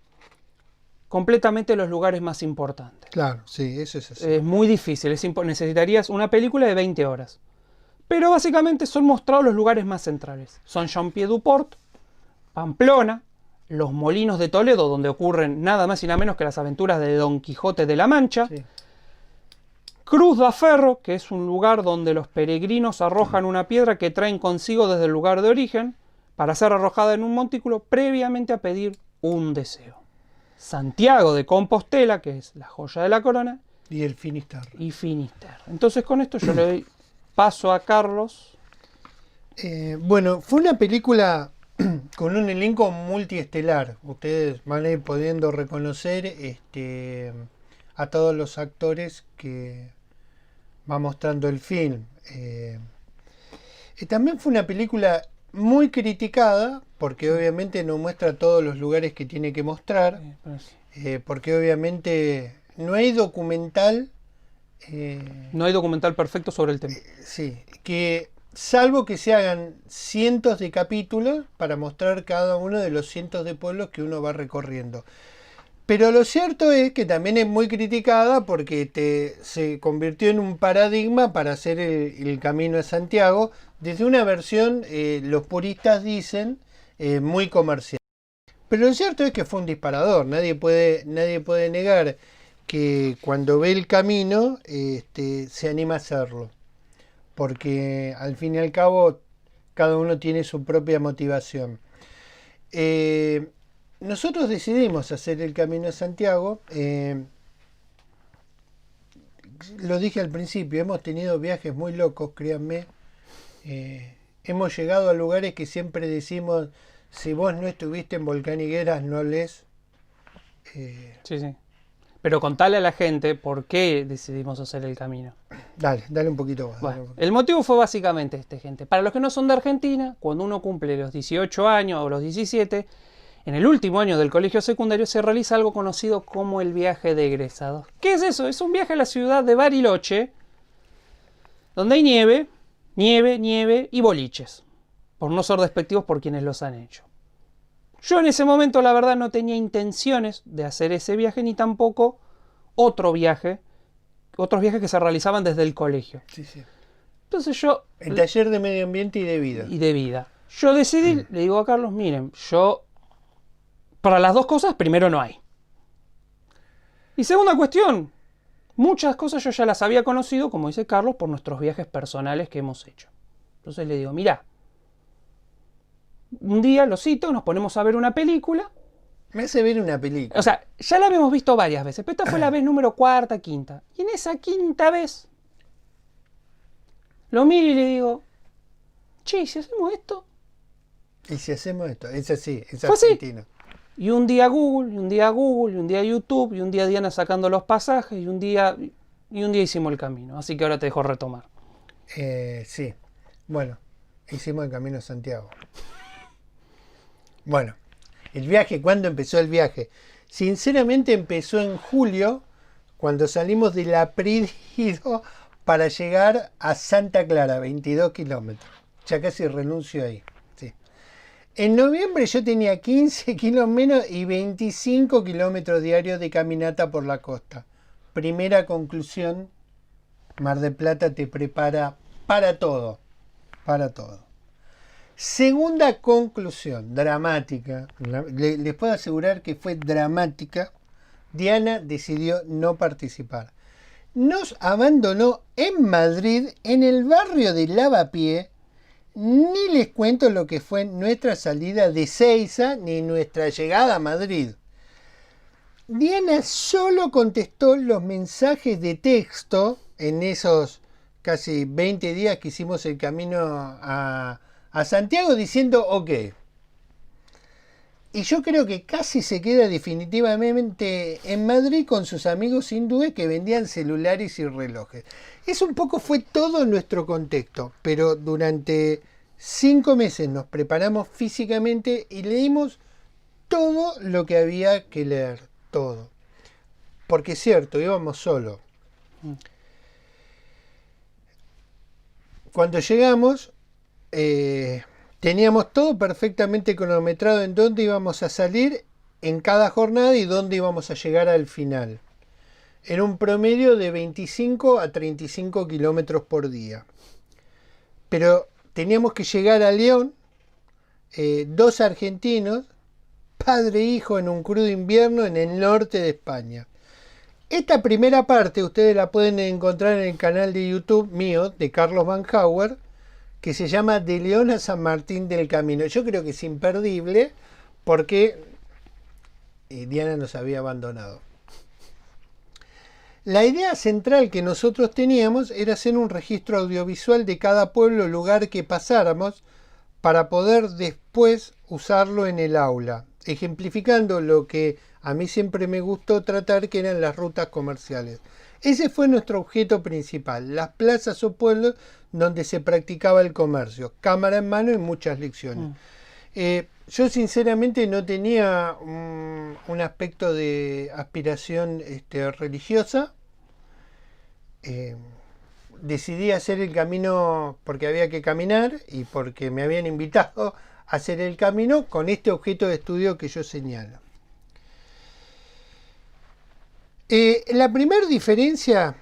completamente en los lugares más importantes. Claro, sí, eso es así. Es muy difícil, necesitarías una película de 20 horas. Pero básicamente son mostrados los lugares más centrales. Son Jean-Pied-du-Port, Pamplona, los Molinos de Toledo, donde ocurren nada más y nada menos que las aventuras de Don Quijote de la Mancha. Sí. Cruz da Ferro, que es un lugar donde los peregrinos arrojan una piedra que traen consigo desde el lugar de origen para ser arrojada en un montículo previamente a pedir un deseo. Santiago de Compostela, que es la joya de la corona. Y el Finisterre. Y Finisterre. Entonces con esto yo le doy paso a Carlos. Bueno, fue una película con un elenco multiestelar. Ustedes van a ir pudiendo reconocer a todos los actores que va mostrando el film. También fue una película muy criticada porque obviamente no muestra todos los lugares que tiene que mostrar, porque obviamente no hay documental. No hay documental perfecto sobre el tema. Sí, que salvo que se hagan cientos de capítulos para mostrar cada uno de los cientos de pueblos que uno va recorriendo. Pero lo cierto es que también es muy criticada porque se convirtió en un paradigma para hacer el Camino de Santiago desde una versión, los puristas dicen, muy comercial. Pero lo cierto es que fue un disparador. Nadie puede negar que cuando ve el camino se anima a hacerlo. Porque al fin y al cabo cada uno tiene su propia motivación. Nosotros decidimos hacer el Camino de Santiago. Lo dije al principio, hemos tenido viajes muy locos, créanme. Hemos llegado a lugares que siempre decimos, si vos no estuviste en Volcán Higueras, no lees. Sí. Pero contale a la gente por qué decidimos hacer el camino. Dale un poquito más. Bueno, el motivo fue básicamente gente. Para los que no son de Argentina, cuando uno cumple los 18 años o los 17, en el último año del colegio secundario se realiza algo conocido como el viaje de egresados. ¿Qué es eso? Es un viaje a la ciudad de Bariloche, donde hay nieve y boliches, por no ser despectivos por quienes los han hecho. Yo en ese momento la verdad no tenía intenciones de hacer ese viaje ni tampoco otros viajes que se realizaban desde el colegio. Sí. Entonces yo... El taller de medio ambiente y de vida. Yo decidí, le digo a Carlos, miren, para las dos cosas primero no hay. Y segunda cuestión, muchas cosas yo ya las había conocido, como dice Carlos, por nuestros viajes personales que hemos hecho. Entonces le digo, mirá, un día lo cito, nos ponemos a ver una película. Me hace ver una película. O sea, ya la habíamos visto varias veces, pero esta fue la vez número cuarta, quinta. Y en esa quinta vez, lo miro y le digo, che, ¿y si hacemos esto? ¿Y si hacemos esto? Es así, es argentino. Así. Y un día Google, y un día YouTube, y un día Diana sacando los pasajes, y un día hicimos el camino. Así que ahora te dejo retomar. Sí. Bueno, hicimos el Camino de Santiago. Bueno, el viaje, ¿cuándo empezó el viaje? Sinceramente empezó en julio, cuando salimos de La Prídido para llegar a Santa Clara, 22 kilómetros. Ya casi renuncio ahí. Sí. En noviembre yo tenía 15 kilos menos y 25 kilómetros diarios de caminata por la costa. Primera conclusión, Mar del Plata te prepara para todo. Para todo. Segunda conclusión, dramática. Les puedo asegurar que fue dramática. Diana decidió no participar. Nos abandonó en Madrid, en el barrio de Lavapié. Ni les cuento lo que fue nuestra salida de Seiza ni nuestra llegada a Madrid. Diana solo contestó los mensajes de texto en esos casi 20 días que hicimos el camino a Santiago diciendo ok. Y yo creo que casi se queda definitivamente en Madrid con sus amigos hindúes que vendían celulares y relojes. Eso un poco fue todo nuestro contexto, pero durante 5 meses nos preparamos físicamente y leímos todo lo que había que leer, todo. Porque es cierto, íbamos solos. Cuando llegamos, teníamos todo perfectamente cronometrado en dónde íbamos a salir en cada jornada y dónde íbamos a llegar al final. En un promedio de 25 a 35 kilómetros por día. Pero teníamos que llegar a León, 2 argentinos, padre e hijo en un crudo invierno en el norte de España. Esta primera parte ustedes la pueden encontrar en el canal de YouTube mío, de Carlos Van Hauer, que se llama De León a San Martín del Camino. Yo creo que es imperdible porque Diana nos había abandonado. La idea central que nosotros teníamos era hacer un registro audiovisual de cada pueblo o lugar que pasáramos para poder después usarlo en el aula, ejemplificando lo que a mí siempre me gustó tratar, que eran las rutas comerciales. Ese fue nuestro objeto principal, las plazas o pueblos donde se practicaba el comercio, cámara en mano en muchas lecciones. Yo sinceramente no tenía un aspecto de aspiración religiosa. Decidí hacer el camino porque había que caminar y porque me habían invitado a hacer el camino con este objeto de estudio que yo señalo. La primera diferencia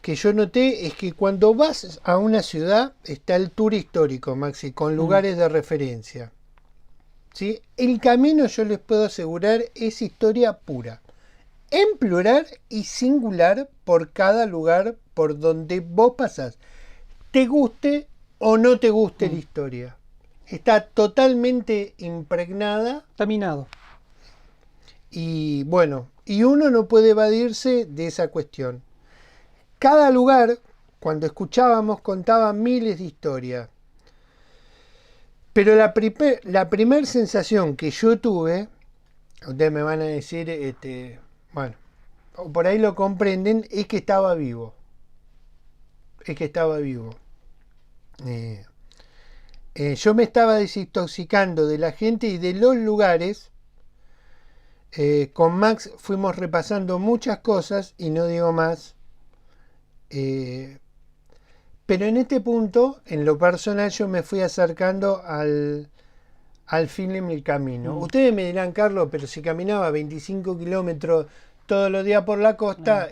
que yo noté es que cuando vas a una ciudad está el tour histórico, Maxi, con lugares de referencia. ¿Sí? El camino, yo les puedo asegurar, es historia pura, en plural y singular por cada lugar por donde vos pasás, te guste o no te guste la historia. Está totalmente impregnada. Caminado. Y bueno, y uno no puede evadirse de esa cuestión. Cada lugar, cuando escuchábamos, contaba miles de historias. Pero la primer sensación que yo tuve, ustedes me van a decir, bueno, por ahí lo comprenden, es que estaba vivo. Yo me estaba desintoxicando de la gente y de los lugares. Con Max fuimos repasando muchas cosas y no digo más. Pero en este punto, en lo personal, yo me fui acercando al fin del camino. Ustedes me dirán, Carlos, pero si caminaba 25 kilómetros todos los días por la costa,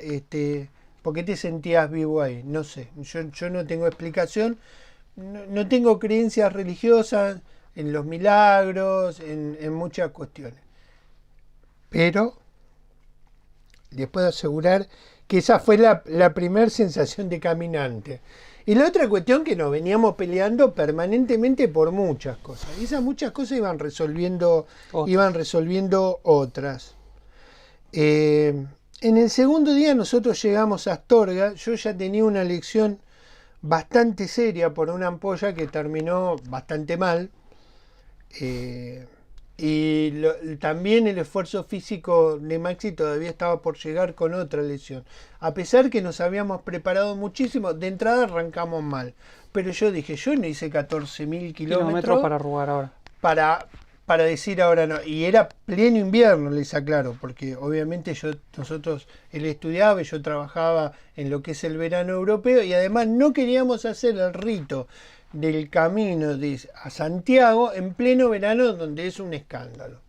¿por qué te sentías vivo ahí? No sé, yo no tengo explicación, no tengo creencias religiosas en los milagros, en muchas cuestiones. Pero les puedo asegurar que esa fue la primera sensación de caminante. Y la otra cuestión que nos veníamos peleando permanentemente por muchas cosas. Y esas muchas cosas iban resolviendo otras. En el segundo día nosotros llegamos a Astorga. Yo ya tenía una lección bastante seria por una ampolla que terminó bastante mal. También el esfuerzo físico de Maxi todavía estaba por llegar con otra lesión. A pesar que nos habíamos preparado muchísimo, de entrada arrancamos mal. Pero yo dije, yo no hice 14.000 kilómetros para arrugar ahora. Para decir ahora no. Y era pleno invierno, les aclaro, porque obviamente él estudiaba y yo trabajaba en lo que es el verano europeo y además no queríamos hacer el rito del camino a Santiago en pleno verano, donde es un escándalo.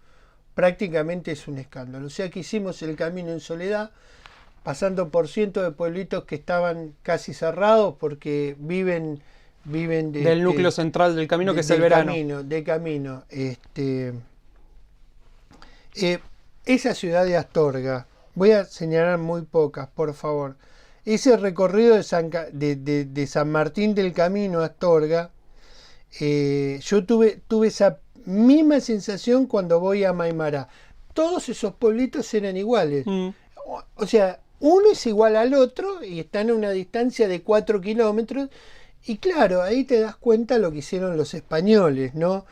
Prácticamente es un escándalo. O sea que hicimos el camino en soledad, pasando por cientos de pueblitos que estaban casi cerrados porque viven del núcleo central del camino, que es el verano. De camino. Esa ciudad de Astorga, voy a señalar muy pocas, por favor. Ese recorrido de San Martín del Camino a Astorga, yo tuve esa misma sensación cuando voy a Maimará. todos esos pueblitos eran iguales. O sea, uno es igual al otro y están a una distancia de 4 kilómetros. Y claro, ahí te das cuenta lo que hicieron los españoles, ¿no?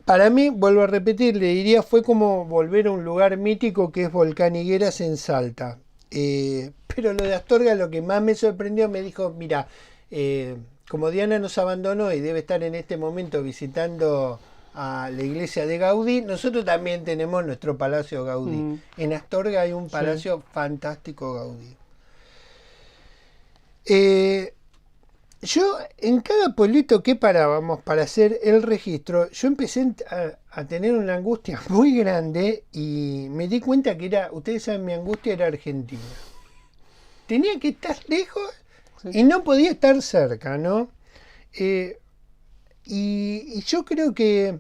Para mí, vuelvo a repetir, le diría, fue como volver a un lugar mítico que es Volcán Higueras en Salta. Pero lo de Astorga, lo que más me sorprendió, me dijo, mira, como Diana nos abandonó y debe estar en este momento visitando a la iglesia de Gaudí, nosotros también tenemos nuestro Palacio Gaudí. En Astorga hay un palacio fantástico Gaudí. Yo en cada pueblito que parábamos para hacer el registro, yo empecé a tener una angustia muy grande y me di cuenta que era, ustedes saben, mi angustia era Argentina. Tenía que estar lejos y no podía estar cerca, ¿no? Y yo creo que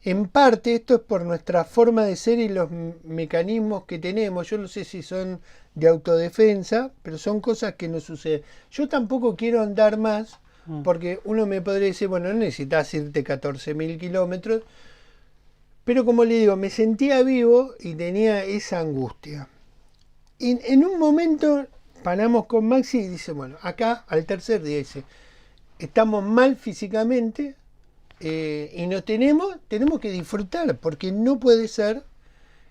en parte esto es por nuestra forma de ser y los mecanismos que tenemos. Yo no sé si son de autodefensa, pero son cosas que nos suceden. Yo tampoco quiero andar más, porque uno me podría decir, bueno, no necesitas irte 14.000 kilómetros, pero como le digo, me sentía vivo y tenía esa angustia. Y en un momento paramos con Maxi y dice, bueno, acá al tercer día dice, estamos mal físicamente, y no tenemos que disfrutar, porque no puede ser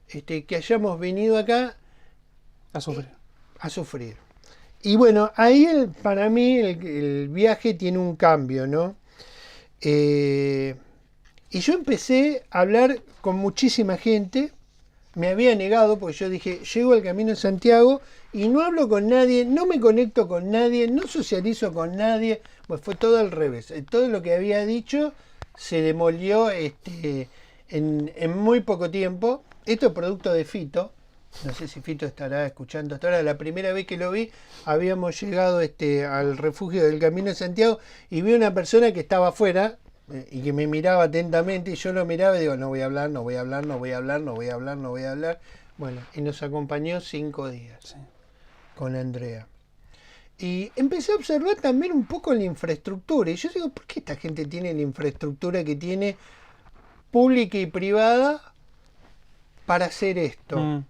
que hayamos venido acá a sufrir. Y bueno, ahí para mí el viaje tiene un cambio, ¿no? Y yo empecé a hablar con muchísima gente. Me había negado porque yo dije, llego al Camino de Santiago y no hablo con nadie, no me conecto con nadie, no socializo con nadie. Pues fue todo al revés. Todo lo que había dicho se demolió en muy poco tiempo. Esto es producto de Fito. No sé si Fito estará escuchando hasta ahora. La primera vez que lo vi, habíamos llegado al refugio del Camino de Santiago y vi una persona que estaba afuera y que me miraba atentamente y yo lo miraba y digo, no voy a hablar, no voy a hablar, no voy a hablar, no voy a hablar, no voy a hablar. Bueno, y nos acompañó 5 días con Andrea. Y empecé a observar también un poco la infraestructura. Y yo digo, ¿por qué esta gente tiene la infraestructura que tiene pública y privada para hacer esto?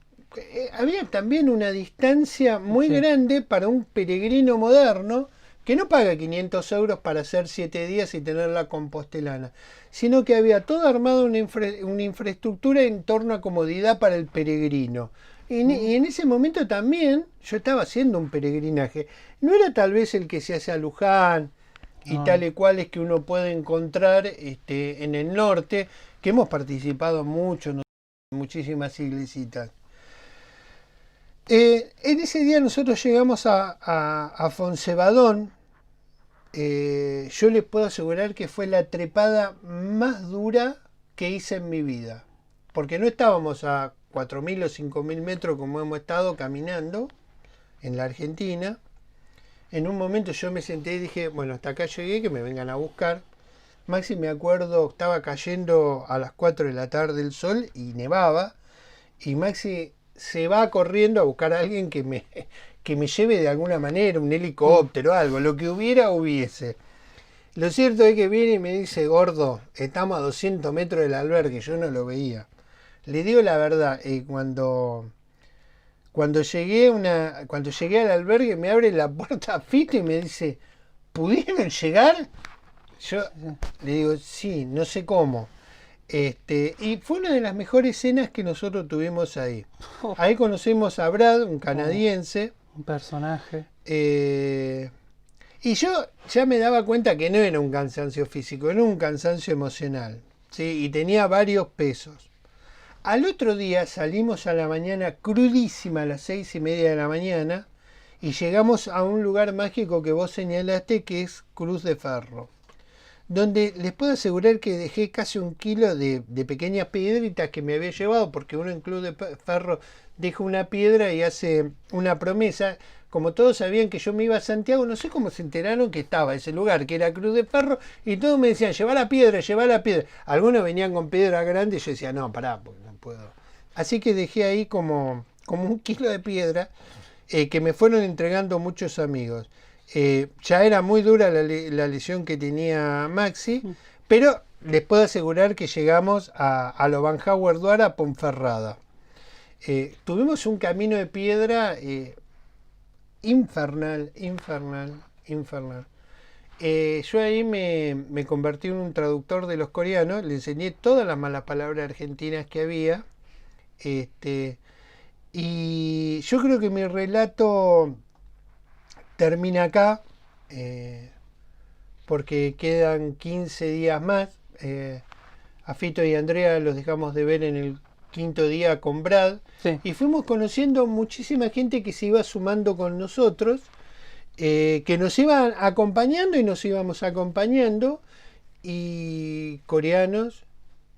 Había también una distancia muy grande para un peregrino moderno que no paga 500 euros para hacer 7 días y tener la compostelana, sino que había todo armado una infraestructura en torno a comodidad para el peregrino. Y en ese momento también yo estaba haciendo un peregrinaje. No era tal vez el que se hace a Luján y tales cuales que uno puede encontrar en el norte, que hemos participado mucho en muchísimas iglesitas. En ese día nosotros llegamos a Fonsebadón. Yo les puedo asegurar que fue la trepada más dura que hice en mi vida. Porque no estábamos a 4.000 o 5.000 metros como hemos estado caminando en la Argentina. En un momento yo me senté y dije, bueno, hasta acá llegué, que me vengan a buscar. Maxi, me acuerdo, estaba cayendo a las 4 de la tarde el sol y nevaba. Y Maxi se va corriendo a buscar a alguien que me lleve de alguna manera, un helicóptero, algo, lo que hubiese. Lo cierto es que viene y me dice, gordo, estamos a 200 metros del albergue, yo no lo veía. Le digo la verdad, cuando llegué al albergue me abre la puerta Fito y me dice, ¿pudieron llegar? Yo le digo, sí, no sé cómo. Y fue una de las mejores cenas que nosotros tuvimos ahí. Ahí conocimos a Brad, un canadiense. Un personaje. Y yo ya me daba cuenta que no era un cansancio físico, era un cansancio emocional. ¿Sí? Y tenía varios pesos. Al otro día salimos a la mañana crudísima a las 6:30 de la mañana y llegamos a un lugar mágico que vos señalaste, que es Cruz de Ferro, donde les puedo asegurar que dejé casi 1 kilo de pequeñas piedritas que me había llevado, porque uno en Cruz de Ferro deja una piedra y hace una promesa. Como todos sabían que yo me iba a Santiago, no sé cómo se enteraron que estaba ese lugar, que era Cruz de Ferro, y todos me decían, lleva la piedra, lleva la piedra. Algunos venían con piedra grande y yo decía, no, pará, porque no puedo. Así que dejé ahí como 1 kilo de piedra que me fueron entregando muchos amigos. Ya era muy dura la lesión que tenía Maxi, pero les puedo asegurar que llegamos a lo Van Hauer a Ponferrada. Tuvimos un camino de piedra infernal. Yo ahí me convertí en un traductor de los coreanos, le enseñé todas las malas palabras argentinas que había. Y yo creo que mi relato termina acá, porque quedan 15 días más. A Fito y Andrea los dejamos de ver en el quinto día con Brad. Sí. Y fuimos conociendo muchísima gente que se iba sumando con nosotros, que nos iban acompañando y nos íbamos acompañando. Y coreanos,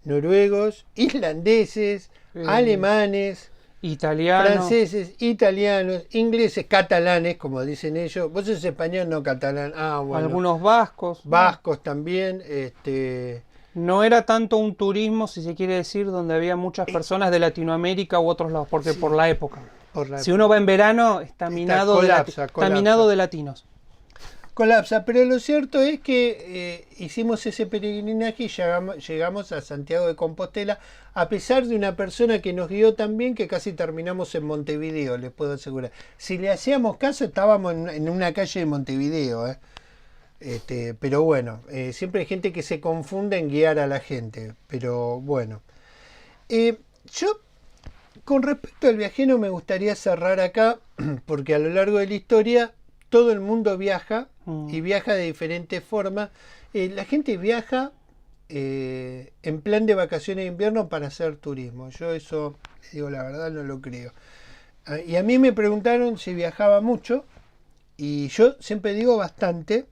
noruegos, islandeses, alemanes, Italiano. franceses, italianos, ingleses, catalanes, como dicen ellos. Vos sos español, no catalán. Ah, bueno. Algunos vascos. Vascos también. No era tanto un turismo, si se quiere decir, donde había muchas personas de Latinoamérica u otros lados, porque Sí. por la época. Por la Si uno va en verano, está minado, colapsa. está minado de latinos. Colapsa, pero lo cierto es que hicimos ese peregrinaje y llegamos a Santiago de Compostela, a pesar de una persona que nos guió tan bien que casi terminamos en Montevideo, les puedo asegurar. Si le hacíamos caso, estábamos en una calle de Montevideo. Pero bueno, siempre hay gente que se confunde en guiar a la gente. Pero bueno, yo con respecto al viajero me gustaría cerrar acá, porque a lo largo de la historia todo el mundo viaja y viaja de diferentes formas. La gente viaja en plan de vacaciones de invierno para hacer turismo. Yo eso, les digo la verdad, no lo creo. Y a mí me preguntaron si viajaba mucho, y yo siempre digo bastante.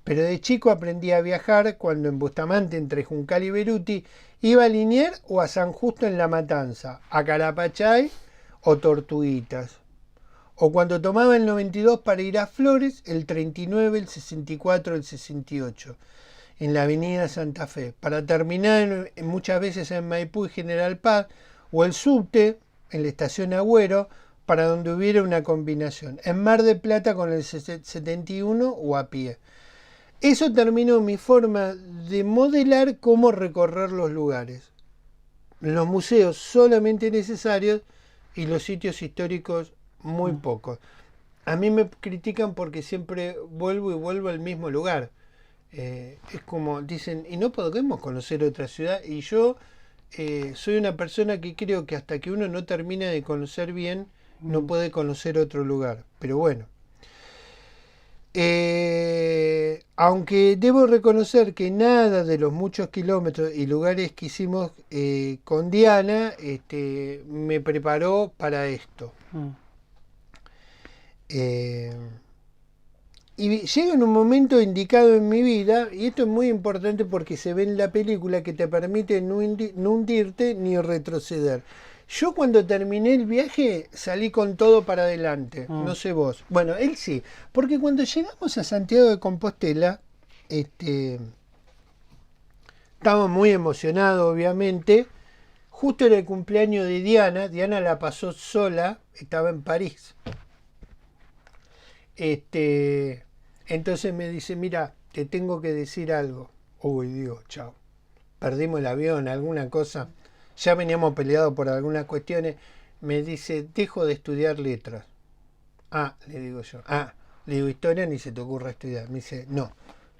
Pero de chico aprendí a viajar cuando en Bustamante, entre Juncal y Beruti, iba a Liniers o a San Justo en La Matanza, a Carapachay o Tortuguitas. O cuando tomaba el 92 para ir a Flores, el 39, el 64, el 68, en la avenida Santa Fe, para terminar muchas veces en Maipú y General Paz, o el subte, en la estación Agüero, para donde hubiera una combinación, en Mar del Plata con el 71 o a pie. Eso terminó mi forma de modelar cómo recorrer los lugares. Los museos solamente necesarios y los sitios históricos muy pocos. A mí me critican porque siempre vuelvo al mismo lugar. Es como dicen, y no podemos conocer otra ciudad. Y yo soy una persona que creo que hasta que uno no termina de conocer bien, no puede conocer otro lugar. Pero bueno. Aunque debo reconocer que nada de los muchos kilómetros y lugares que hicimos con Diana me preparó para esto. Y llega en un momento indicado en mi vida, y esto es muy importante porque se ve en la película, que te permite no hundirte ni retroceder. Yo cuando terminé el viaje salí con todo para adelante, no sé vos. Bueno, él sí, porque cuando llegamos a Santiago de Compostela, estábamos muy emocionados, obviamente. Justo era el cumpleaños de Diana. Diana la pasó sola, estaba en París. Entonces me dice, mira, te tengo que decir algo. Uy, digo, chao. Perdimos el avión, alguna cosa. Ya veníamos peleados por algunas cuestiones. Me dice, dejo de estudiar letras. Ah, le digo yo. Ah, le digo, historia ni se te ocurra estudiar. Me dice, no,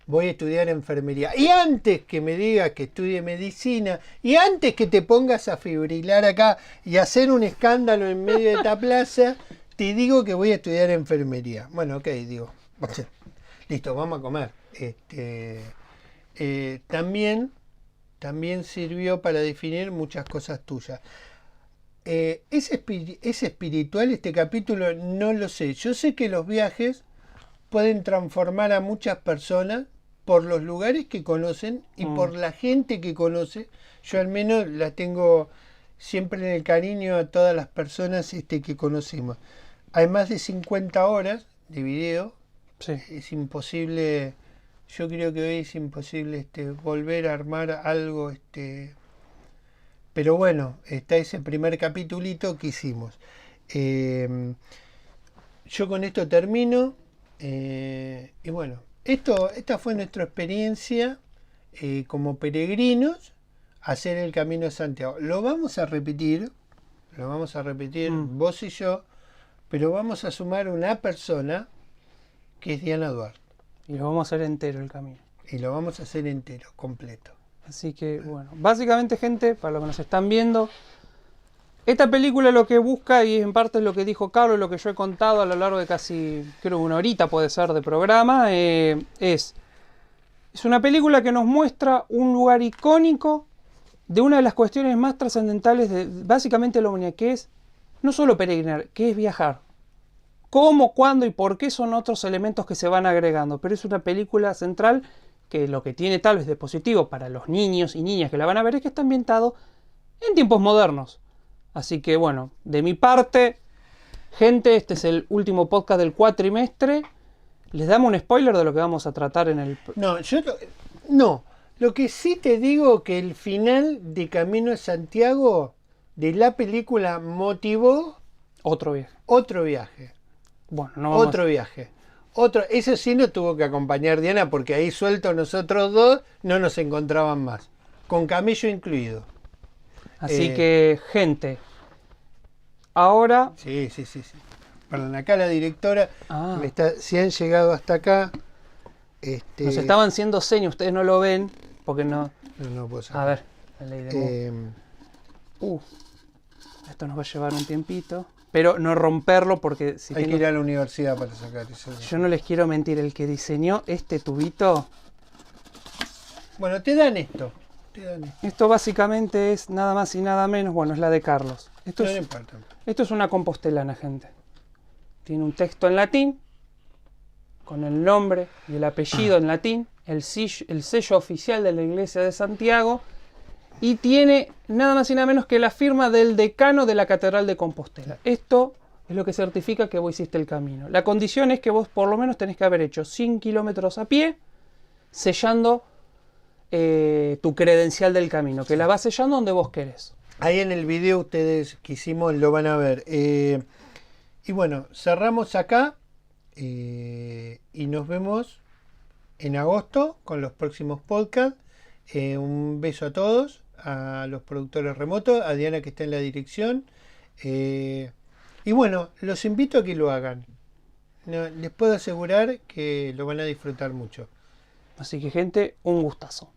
voy a estudiar enfermería. Y antes que me digas que estudie medicina, y antes que te pongas a fibrilar acá y hacer un escándalo en medio de esta plaza, te digo que voy a estudiar enfermería. Bueno, ok, digo. Listo, vamos a comer. También sirvió para definir muchas cosas tuyas. ¿Es espiritual este capítulo? No lo sé. Yo sé que los viajes pueden transformar a muchas personas por los lugares que conocen y por la gente que conoce. Yo al menos la tengo siempre en el cariño a todas las personas que conocimos. Hay más de 50 horas de video. Sí. Es imposible, yo creo que hoy es imposible volver a armar algo. Pero bueno, está ese primer capitulito que hicimos. Yo con esto termino. Y bueno, esta fue nuestra experiencia como peregrinos a hacer el Camino de Santiago. Lo vamos a repetir vos y yo, pero vamos a sumar una persona que es Diana Duarte. Y lo vamos a hacer entero el camino. Y lo vamos a hacer entero, completo. Así que, bueno, básicamente, gente, para los que nos están viendo, esta película lo que busca, y en parte es lo que dijo Carlos, lo que yo he contado a lo largo de casi, creo, una horita puede ser de programa, es una película que nos muestra un lugar icónico de una de las cuestiones más trascendentales de básicamente la humanidad, que es no solo peregrinar, que es viajar. Cómo, cuándo y por qué son otros elementos que se van agregando, pero es una película central que lo que tiene tal vez de positivo para los niños y niñas que la van a ver es que está ambientado en tiempos modernos. Así que bueno, de mi parte, gente, este es el último podcast del cuatrimestre. ¿Les damos un spoiler de lo que vamos a tratar en el...? No. Lo que sí te digo que el final de Camino de Santiago de la película motivó Otro viaje. otro viaje. Bueno, no vamos Otro viaje. Eso sí nos tuvo que acompañar Diana porque ahí sueltos nosotros dos no nos encontraban más. Con camello incluido. Así que, gente, ahora... Sí. Perdón, acá la directora, si han llegado hasta acá... Nos estaban haciendo señas, ustedes no lo ven, porque no... No puedo saber. A ver, la ley de esto nos va a llevar un tiempito, pero no romperlo porque... Hay que ir a la universidad para sacar eso. Yo no les quiero mentir, el que diseñó este tubito... Bueno, te dan esto. Esto básicamente es nada más y nada menos, bueno, es la de Carlos. Esto es una compostelana, gente. Tiene un texto en latín, con el nombre y el apellido en latín, el sello oficial de la Iglesia de Santiago, y tiene nada más y nada menos que la firma del decano de la Catedral de Compostela. Esto es lo que certifica que vos hiciste el camino. La condición es que vos por lo menos tenés que haber hecho 100 kilómetros a pie, sellando tu credencial del camino, que la vas sellando donde vos querés. Ahí en el video ustedes que hicimos lo van a ver. Y bueno, cerramos acá y nos vemos en agosto con los próximos podcasts. Un beso a todos, a los productores remotos, a Diana que está en la dirección. Y bueno, los invito a que lo hagan. Les puedo asegurar que lo van a disfrutar mucho. Así que, gente, un gustazo.